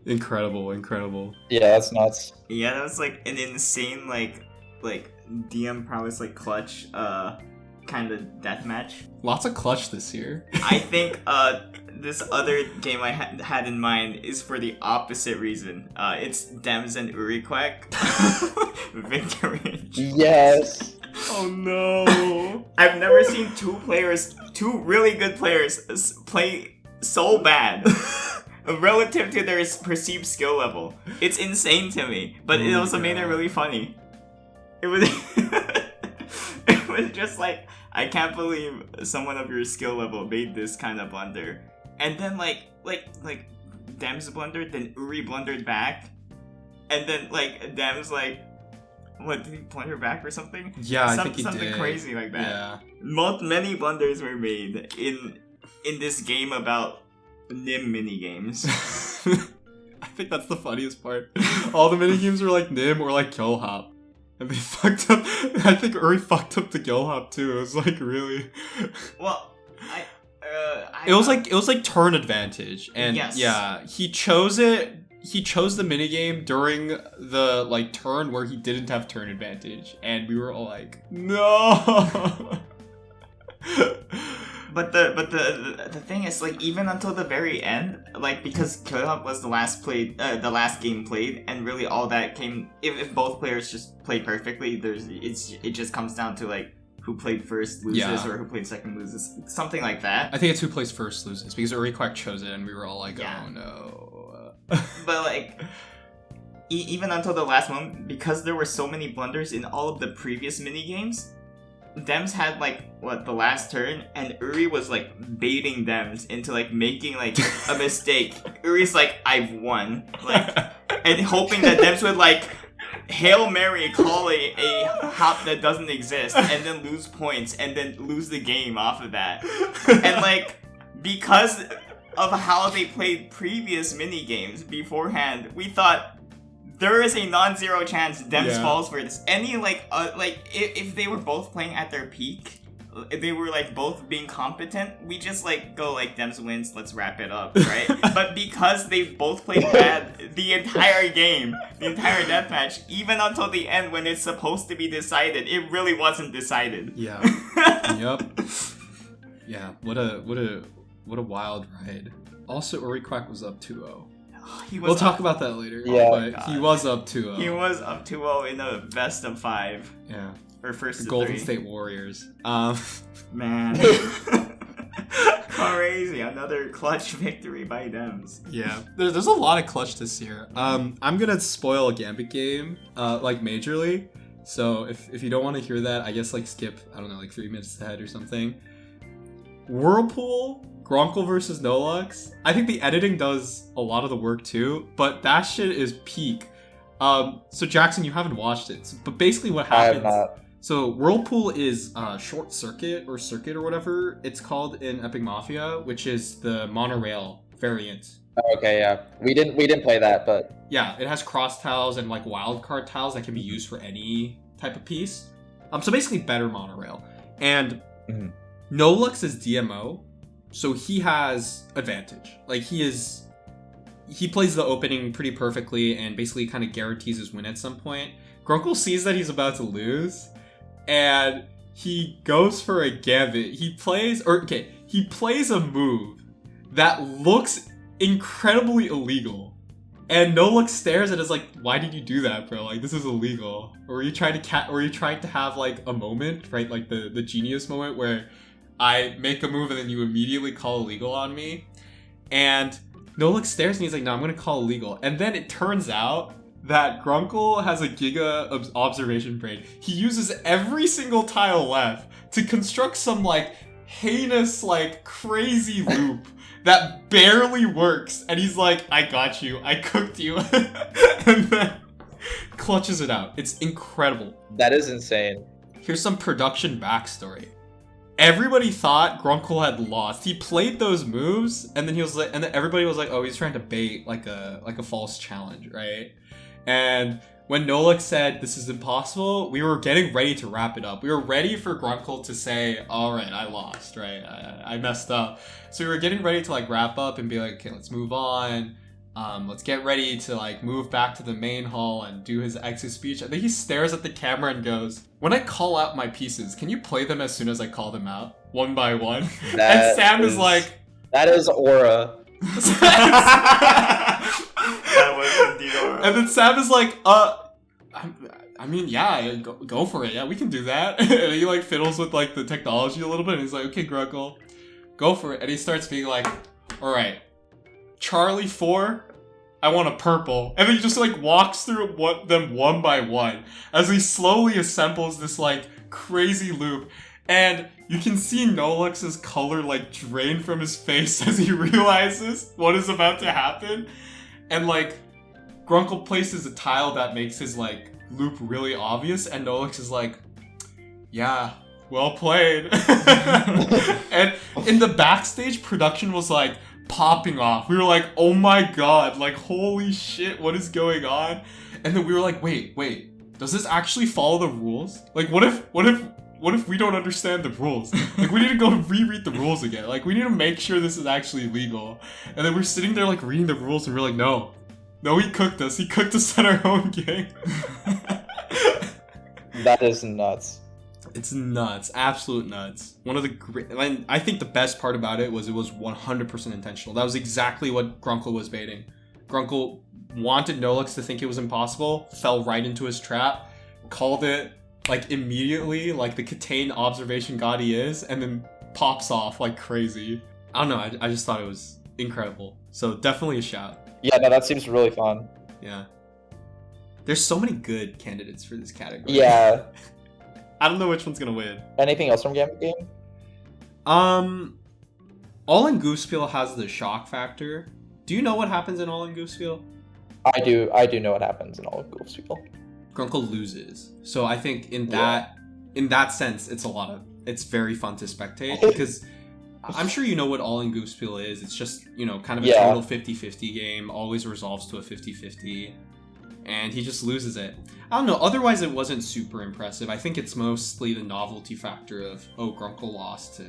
A: Incredible.
B: Yeah, that's nuts.
C: Yeah, that was like an insane like DM prowess like clutch kind of deathmatch.
A: Lots of clutch this year.
C: I think this other game I had in mind is for the opposite reason. It's Dems and Uriquack. Victory.
B: Yes.
A: Oh no.
C: I've never seen two really good players play so bad relative to their perceived skill level. It's insane to me, but it also made it really funny. It was it was just like, I can't believe someone of your skill level made this kind of blunder. And then like Dems blundered, then Uri blundered back, and then like Dems like, what, did he blunder back or something?
A: Yeah, I think he
C: something
A: did.
C: Crazy like that.
A: Yeah.
C: Many blunders were made in this game about Nim minigames.
A: I think that's the funniest part. All the minigames were like Nim or like Kill Hop. And they fucked up. I think Uri fucked up the Kill Hop too. It was like really.
C: Well,
A: it was like turn advantage, and
C: yes.
A: Yeah, he chose it. He chose the minigame during the like turn where he didn't have turn advantage, and we were all like, no.
C: But the thing is, like, even until the very end, like, because Kill Hop was the last game played, and really all that came, if both players just play perfectly, it just comes down to like who played first loses, or who played second loses, something like that.
A: I think it's who plays first loses, because Uriquack chose it, and we were all like,
C: yeah.
A: Oh no.
C: But like, even until the last moment, because there were so many blunders in all of the previous minigames, Dems had like the last turn, and Uri was like baiting Dems into like making like a mistake. Uri's like, I've won, like, and hoping that Dems would like Hail Mary call a hop that doesn't exist, and then lose points, and then lose the game off of that. And like, because of how they played previous mini games beforehand, we thought there is a non-zero chance Dems falls for this. Any if they were both playing at their peak, if they were like both being competent, we just like go like Dems wins, let's wrap it up, right? But because they both played bad the entire game, the entire deathmatch, even until the end when it's supposed to be decided, it really wasn't decided.
A: Yeah. Yep. Yeah. What a wild ride. Also, Uriquack was up 2-0. We'll talk about that later.
B: Yeah.
A: But he was up 2-0.
C: He was up 2-0 in a best of 5.
A: Yeah.
C: Or first
A: the
C: to
A: Golden
C: 3.
A: State Warriors.
C: Man. Crazy. Another clutch victory by Dems.
A: Yeah. There's a lot of clutch this year. I'm gonna spoil a Gambit game, like majorly. So if you don't want to hear that, I guess like skip, I don't know, like 3 minutes ahead or something. Whirlpool, Gronkle versus Nolux. I think the editing does a lot of the work too, but that shit is peak. So Jackson, you haven't watched it, but basically what happens...
B: I have not.
A: So Whirlpool is Short Circuit or whatever it's called in Epic Mafia, which is the monorail variant.
B: Okay, yeah. We didn't play that, but...
A: Yeah, it has cross tiles and like wildcard tiles that can be used for any type of piece. So basically better monorail. And Nolux is DMO, So he has advantage. Like, he plays the opening pretty perfectly and basically kind of guarantees his win at some point. Grunkle sees that he's about to lose, and he goes for a gambit. He plays a move that looks incredibly illegal. And Nolux stares and is like, why did you do that, bro? Like, this is illegal. Or were you trying to have, like, a moment, right? Like, the genius moment where I make a move and then you immediately call illegal on me? And Nolux stares and he's like, no, I'm gonna call illegal. And then it turns out that Grunkle has a giga observation brain. He uses every single tile left to construct some, like, heinous, like, crazy loop that barely works, and he's like, I got you, I cooked you, and then clutches it out. It's incredible.
B: That is insane.
A: Here's some production backstory. Everybody thought Grunkle had lost. He played those moves, and then he was like, and then everybody was like, oh, he's trying to bait like a false challenge, right? And when Nolux said this is impossible, we were getting ready to wrap it up. We were ready for Grunkle to say, all right, I lost, right? I messed up. So we were getting ready to like wrap up and be like, okay, let's move on. Let's get ready to like move back to the main hall and do his exit speech. And then he stares at the camera and goes, when I call out my pieces, can you play them as soon as I call them out? One by one? And Sam is like...
B: That is aura.
C: That was indeed aura.
A: And then Sam is like, I mean, yeah, go for it. Yeah, we can do that. And he like fiddles with like the technology a little bit. And he's like, okay, Grunkle, go for it. And he starts being like, all right, Charlie 4, I want a purple. And then he just like walks through them one by one as he slowly assembles this like crazy loop. And you can see Nolux's color like drain from his face as he realizes what is about to happen. And like Grunkle places a tile that makes his like loop really obvious, and Nolux is like, yeah, well played. And in the backstage, production was like popping off. We were like, oh my god, like holy shit, what is going on? And then we were like, wait, does this actually follow the rules? Like what if we don't understand the rules? Like we need to go reread the rules again. Like we need to make sure this is actually legal. And then we're sitting there like reading the rules and we're like, no, he cooked us. He cooked us at our own game.
B: That is nuts.
A: It's nuts. Absolute nuts. One of the great... And I think the best part about it was 100% intentional. That was exactly what Grunkle was baiting. Grunkle wanted Nolux to think it was impossible, fell right into his trap, called it like immediately, like the Catane observation god he is, and then pops off like crazy. I don't know. I just thought it was incredible. So definitely a shout.
B: Yeah, no, that seems really fun.
A: Yeah. There's so many good candidates for this category.
B: Yeah.
A: I don't know which one's gonna win.
B: Anything else from Gambit Game?
A: All in Goofspiel has the shock factor. Do you know what happens in All in Goofspiel?
B: I do know what happens in All in Goofspiel.
A: Grunkle loses. So I think in that sense, it's very fun to spectate because I'm sure you know what All in Goofspiel is. It's just, kind of a total 50-50 game, always resolves to a 50-50. And he just loses it. I don't know, otherwise it wasn't super impressive. I think it's mostly the novelty factor of, Grunkle lost to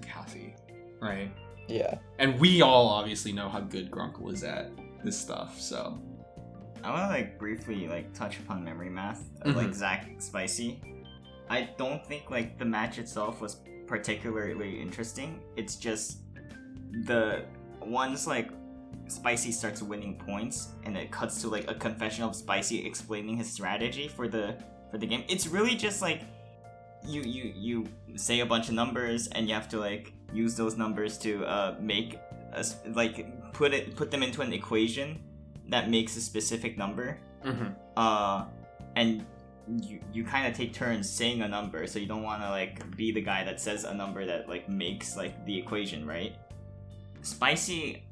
A: Kathy, right?
B: Yeah.
A: And we all obviously know how good Grunkle is at this stuff, so.
C: I want to briefly touch upon memory math of Zach Spicy. I don't think the match itself was particularly interesting. It's just the ones Spicy starts winning points, and it cuts to a confession of Spicy explaining his strategy for the game. It's really just you say a bunch of numbers, and you have to use those numbers to make put them into an equation that makes a specific number. And you kind of take turns saying a number, so you don't want to be the guy that says a number that makes the equation, right? Spicy.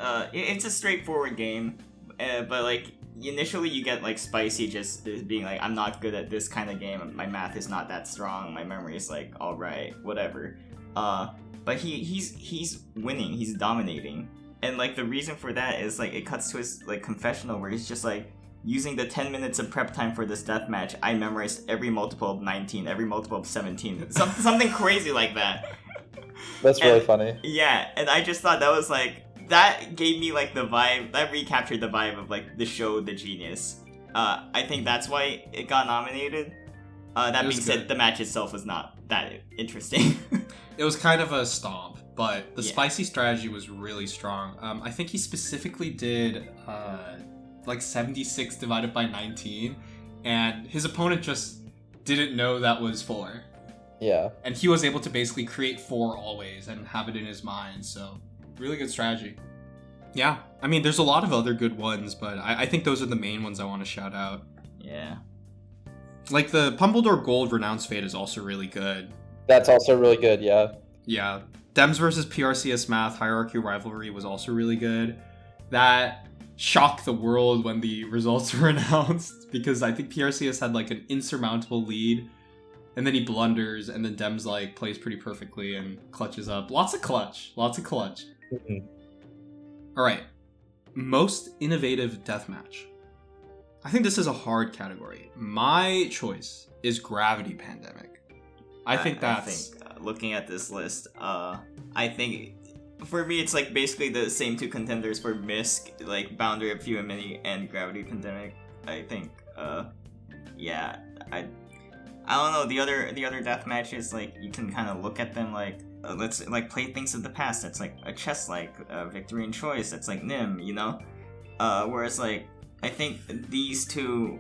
C: It's a straightforward game, but initially you get Spicy just being I'm not good at this kind of game. My math is not that strong. My memory is all right, whatever. But he's winning. He's dominating, and the reason for that is it cuts to his confessional where he's just using the 10 minutes of prep time for this deathmatch, I memorized every multiple of 19, every multiple of 17, something crazy like that.
B: That's really funny.
C: Yeah, and I just thought that was like, that gave me like the vibe, that recaptured the vibe of like the show The Genius. I think that's why it got nominated. That being said, the match itself was not that interesting.
A: It was kind of a stomp, but the
C: Yeah.
A: spicy strategy was really strong. I think he specifically did like 76 divided by 19, and his opponent just didn't know that was 4.
B: Yeah.
A: And he was able to basically create 4 always and have it in his mind, so really good strategy. Yeah, I mean, there's a lot of other good ones, but I think those are the main ones I want to shout out.
C: Yeah.
A: Like the Pumbledore Gold Renounced Fate is also really good.
B: That's also really good, yeah.
A: Yeah. Dems versus PRCS Math Hierarchy Rivalry was also really good. That shocked the world when the results were announced, because I think PRCS had like an insurmountable lead, and then he blunders, and then Dems like plays pretty perfectly and clutches up. Lots of clutch.
B: Mm-hmm.
A: All right. Most innovative deathmatch. I think this is a hard category. My choice is Gravity Pandemic. I think
C: looking at this list, I think for me it's like basically the same 2 contenders for Misc, like Boundary of Few and Many and Gravity Pandemic. I think, yeah, I don't know, the other death matches, like you can kind of look at them like, let's like play things of the past. That's like a chess, like Victory and Choice. That's like Nim, you know. Whereas like I think these 2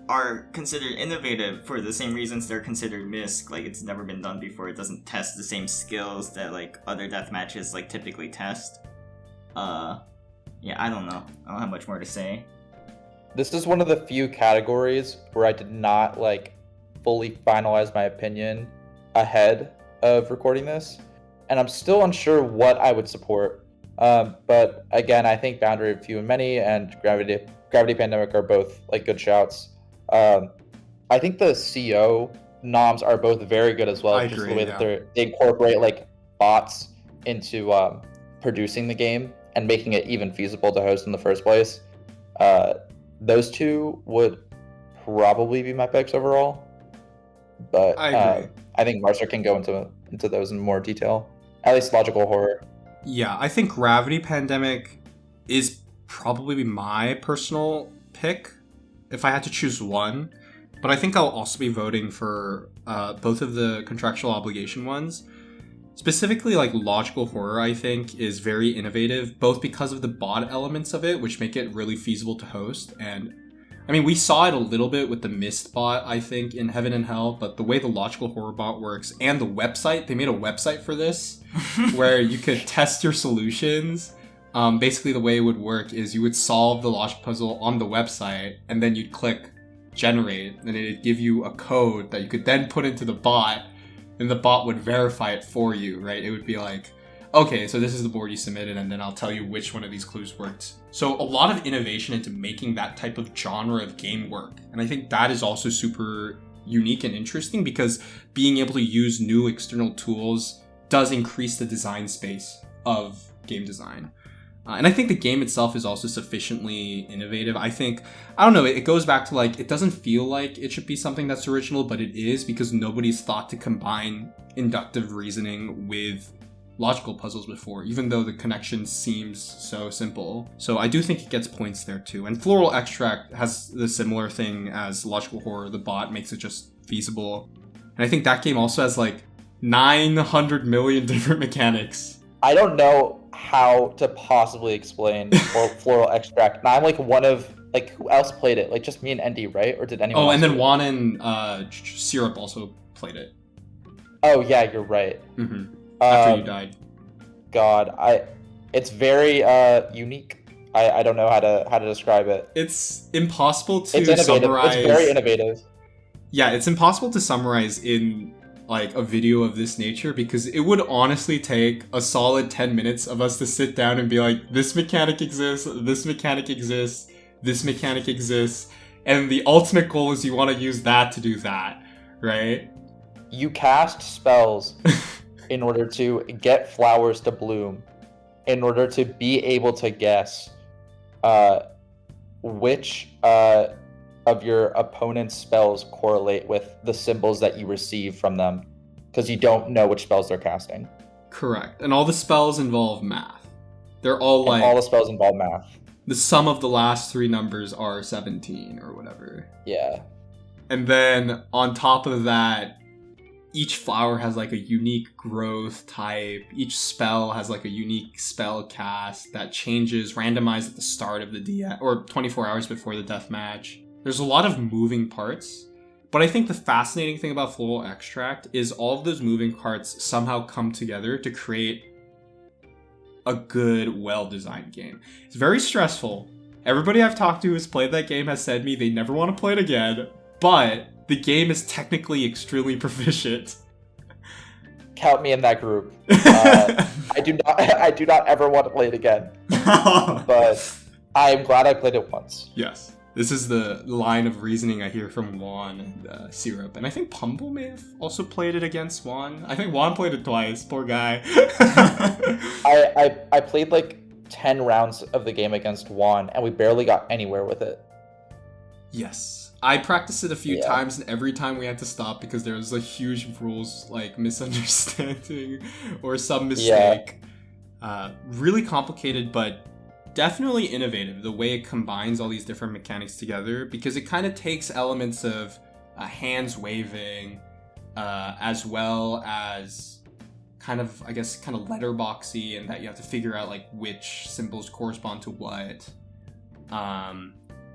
C: are considered innovative for the same reasons they're considered Misc. Like it's never been done before. It doesn't test the same skills that like other death matches like typically test. Yeah, I don't know. I don't have much more to say.
B: This is one of the few categories where I did not like fully finalize my opinion ahead of recording this, and I'm still unsure what I would support. But again, I think Boundary of Few and Many and Gravity Pandemic are both like good shouts. I think the CO noms are both very good as well.
A: I
B: just
A: agree,
B: the way that they incorporate like bots into producing the game and making it even feasible to host in the first place. Those 2 would probably be my picks overall. But
A: I agree.
B: I think Marcer can go into those in more detail. At least Logical Horror.
A: Yeah, I think Gravity Pandemic is probably my personal pick if I had to choose one. But I think I'll also be voting for both of the contractual obligation ones. Specifically, like Logical Horror, I think, is very innovative, both because of the bot elements of it, which make it really feasible to host. And I mean, we saw it a little bit with the Mist bot, I think, in Heaven and Hell, but the way the Logical Horror bot works and the website, they made a website for this where you could test your solutions. Basically, the way it would work is you would solve the logic puzzle on the website, and then you'd click generate, and it'd give you a code that you could then put into the bot, and the bot would verify it for you, right? It would be like, okay, so this is the board you submitted, and then I'll tell you which one of these clues worked. So a lot of innovation into making that type of genre of game work. And I think that is also super unique and interesting, because being able to use new external tools does increase the design space of game design. And I think the game itself is also sufficiently innovative. I don't know, it goes back to like, it doesn't feel like it should be something that's original, but it is, because nobody's thought to combine inductive reasoning with logical puzzles before, even though the connection seems so simple. So I do think it gets points there too. And Floral Extract has the similar thing as Logical Horror. The bot makes it just feasible. And I think that game also has like 900 million different mechanics.
B: I don't know how to possibly explain Floral Extract. And I'm like one of, like, who else played it? Like just me and Andy, right? Or did anyone else?
A: And then Juan and Syrup also played it.
B: Oh yeah, you're right.
A: Mm-hmm. After you died.
B: God, it's very unique. I don't know how to describe it.
A: It's impossible to
B: it's innovative.
A: summarize.
B: It's very innovative.
A: Yeah, it's impossible to summarize in like a video of this nature, because it would honestly take a solid 10 minutes of us to sit down and be like, this mechanic exists, this mechanic exists, this mechanic exists, and the ultimate goal is you want to use that to do that, right?
B: You cast spells in order to get flowers to bloom, in order to be able to guess which of your opponent's spells correlate with the symbols that you receive from them, because you don't know which spells they're casting.
A: Correct. And all the spells involve math. They're all
B: And
A: like
B: all the spells involve math.
A: the sum of the last 3 numbers are 17 or whatever.
B: Yeah.
A: And then on top of that, each flower has like a unique growth type. Each spell has like a unique spell cast that changes, randomized at the start of the DM or 24 hours before the death match. There's a lot of moving parts, but I think the fascinating thing about Floral Extract is all of those moving parts somehow come together to create a good, well-designed game. It's very stressful. Everybody I've talked to who's played that game has said to me they never want to play it again, but the game is technically extremely proficient.
B: Count me in that group. I do not ever want to play it again. But I'm glad I played it once.
A: Yes. This is the line of reasoning I hear from Juan and Syrup. And I think Pumble may have also played it against Juan. I think Juan played it twice. Poor guy.
B: I played like 10 rounds of the game against Juan, and we barely got anywhere with it.
A: Yes. I practiced it a few times, and every time we had to stop because there was a huge rules like misunderstanding or some mistake. Really complicated, but definitely innovative the way it combines all these different mechanics together, because it kind of takes elements of hands waving as well as kind of, I guess, kind of letterboxy, and that you have to figure out like which symbols correspond to what.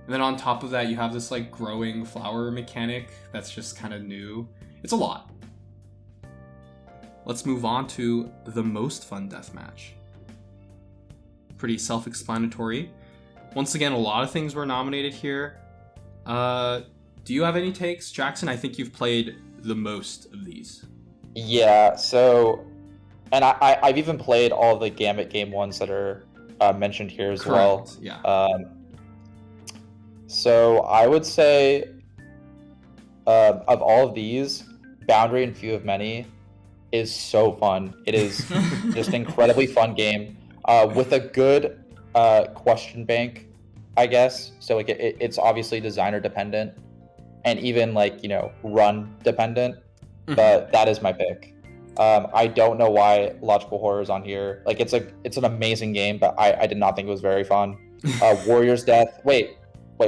A: And then on top of that, you have this like growing flower mechanic that's just kind of new. It's a lot. Let's move on to the most fun deathmatch. Pretty self-explanatory. Once again, a lot of things were nominated here. Do you have any takes, Jackson? I think you've played the most of these.
B: Yeah, so, and I've even played all the Gambit Game ones that are mentioned here as well.
A: Yeah.
B: So I would say, of all of these, Boundary and Few of Many is so fun. It is just an incredibly fun game with a good question bank, I guess. So like it's obviously designer dependent and even like, you know, run dependent, but that is my pick. I don't know why Logical Horror is on here. Like it's an amazing game, but I did not think it was very fun. Warrior's Death. Wait,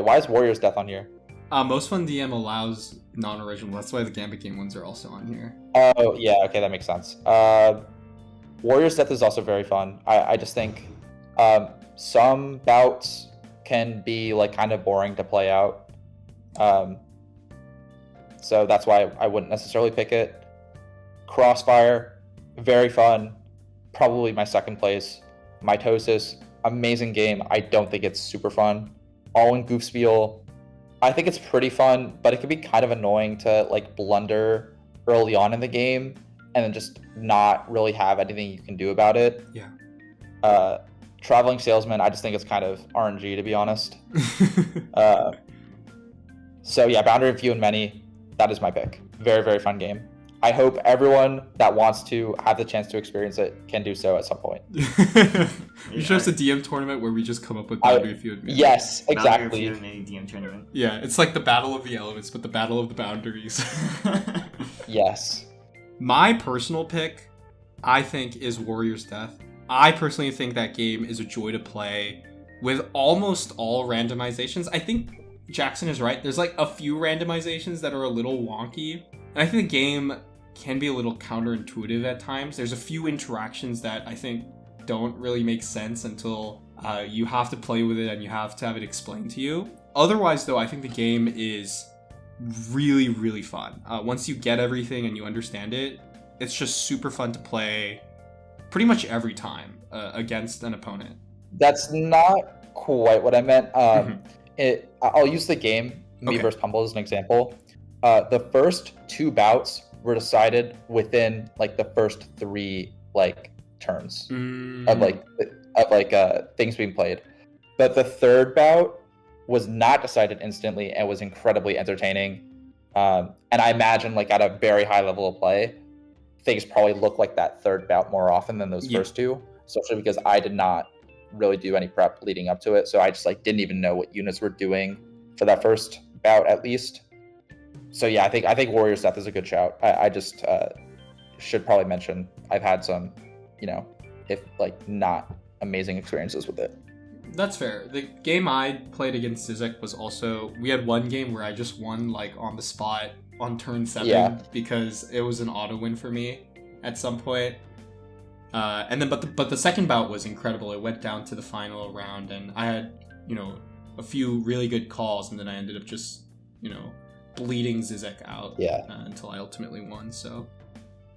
B: why is Warrior's Death on here?
A: Most Fun DM allows non-original. That's why the Gambit Game ones are also on here.
B: Oh, yeah, okay, that makes sense. Warrior's Death is also very fun. I just think some bouts can be like kind of boring to play out. So that's why I wouldn't necessarily pick it. Crossfire, very fun. Probably my second place. Mitosis, amazing game. I don't think it's super fun. All in Goofspiel, I think it's pretty fun, but it can be kind of annoying to like blunder early on in the game and then just not really have anything you can do about it.
A: Yeah.
B: Traveling Salesman, I just think it's kind of RNG, to be honest. So yeah, Boundary and Few and Many, that is my pick. Very, very fun game. I hope everyone that wants to have the chance to experience it can do so at some point.
A: You show us a DM tournament where we just come up with Boundary and Few and Many.
B: Yes, exactly.
C: Boundary and Few and Many DM tournament.
A: Yeah, it's like the Battle of the Elements, but the Battle of the Boundaries.
B: Yes.
A: My personal pick, I think, is Warrior's Death. I personally think that game is a joy to play with almost all randomizations. I think Jackson is right. There's like a few randomizations that are a little wonky. And I think the game can be a little counterintuitive at times. There's a few interactions that I think don't really make sense until you have to play with it and you have to have it explained to you. Otherwise, though, I think the game is really, really fun. Once you get everything and you understand it, it's just super fun to play pretty much every time against an opponent.
B: That's not quite what I meant. I'll use the game, me versus Pumble, as an example. The first 2 bouts were decided within like the first 3 like turns of things being played. But the third bout was not decided instantly and was incredibly entertaining. And I imagine like at a very high level of play, things probably look like that third bout more often than those first 2, especially because I did not really do any prep leading up to it. So I just like didn't even know what units were doing for that first bout at least. So yeah, I think Warrior's Death is a good shout. I just should probably mention I've had some if like not amazing experiences with it.
A: That's fair. The game I played against Zizek was also, we had one game where I just won like on the spot on turn 7 because it was an auto win for me at some point. And then but the second bout was incredible. It went down to the final round and I had, a few really good calls, and then I ended up just, bleeding Zizek out until I ultimately won. So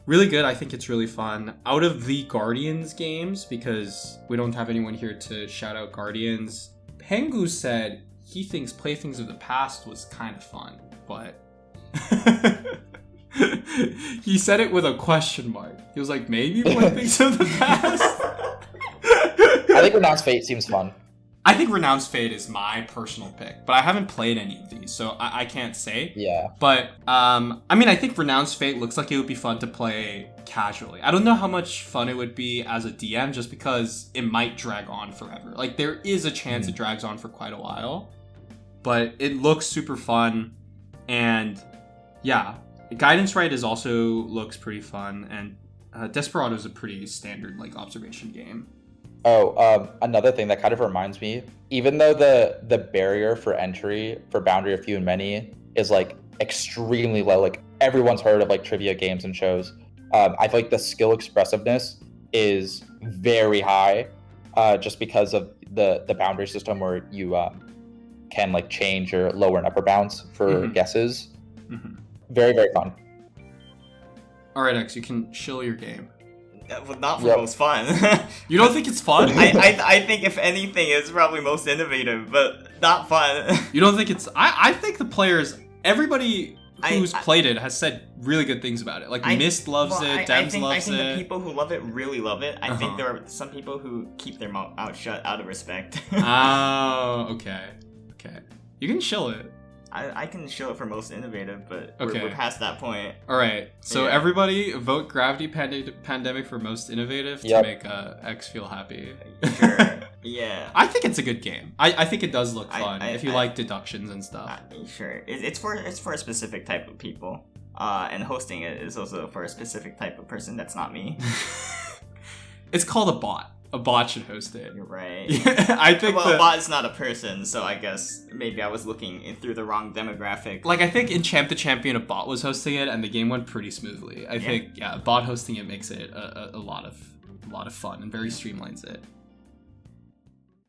A: really good. I think it's really fun. Out of the Guardians games, because we don't have anyone here to shout out Guardians, Pengu said he thinks Playthings of the Past was kind of fun, but he said it with a question mark. He was like, maybe Playthings of the Past?
B: I think Renounced Fate seems fun.
A: I think Renounced Fate is my personal pick, but I haven't played any of these, so I can't say.
B: Yeah.
A: But, I think Renounced Fate looks like it would be fun to play casually. I don't know how much fun it would be as a DM, just because it might drag on forever. Like, there is a chance it drags on for quite a while, but it looks super fun, and yeah, Guidance Right also looks pretty fun, and Desperado is a pretty standard, like, observation game.
B: Oh, another thing that kind of reminds me, even though the barrier for entry for Boundary of Few and Many is like extremely low, like everyone's heard of like trivia games and shows, I feel like the skill expressiveness is very high, just because of the boundary system where you can like change your lower and upper bounds for guesses. Very, very fun.
A: All right, X, you can chill your game.
C: Well, not for most fun.
A: You don't think it's fun?
C: I think if anything, it's probably most innovative, but not fun.
A: You don't think it's... I think the players, everybody who's played it has said really good things about it. Like, Mist loves it, Dems loves it.
C: I think the people who love it really love it. I think there are some people who keep their mouth shut out of respect.
A: Oh, okay. You can chill it.
C: I can show it for most innovative, but we're past that point.
A: All right, so everybody vote Gravity Pandemic for most innovative to make X feel happy.
C: Sure. Yeah.
A: I think it's a good game. I think it does look fun if you like deductions and stuff.
C: Sure. It's for a specific type of people, and hosting it is also for a specific type of person that's not me.
A: It's called a bot. A bot should host it.
C: You're right.
A: I think
C: a bot is not a person, so I guess maybe I was looking through the wrong demographic.
A: Like, I think in Champ the Champion, a bot was hosting it, and the game went pretty smoothly. I think, bot hosting it makes it a lot of fun and very streamlines it.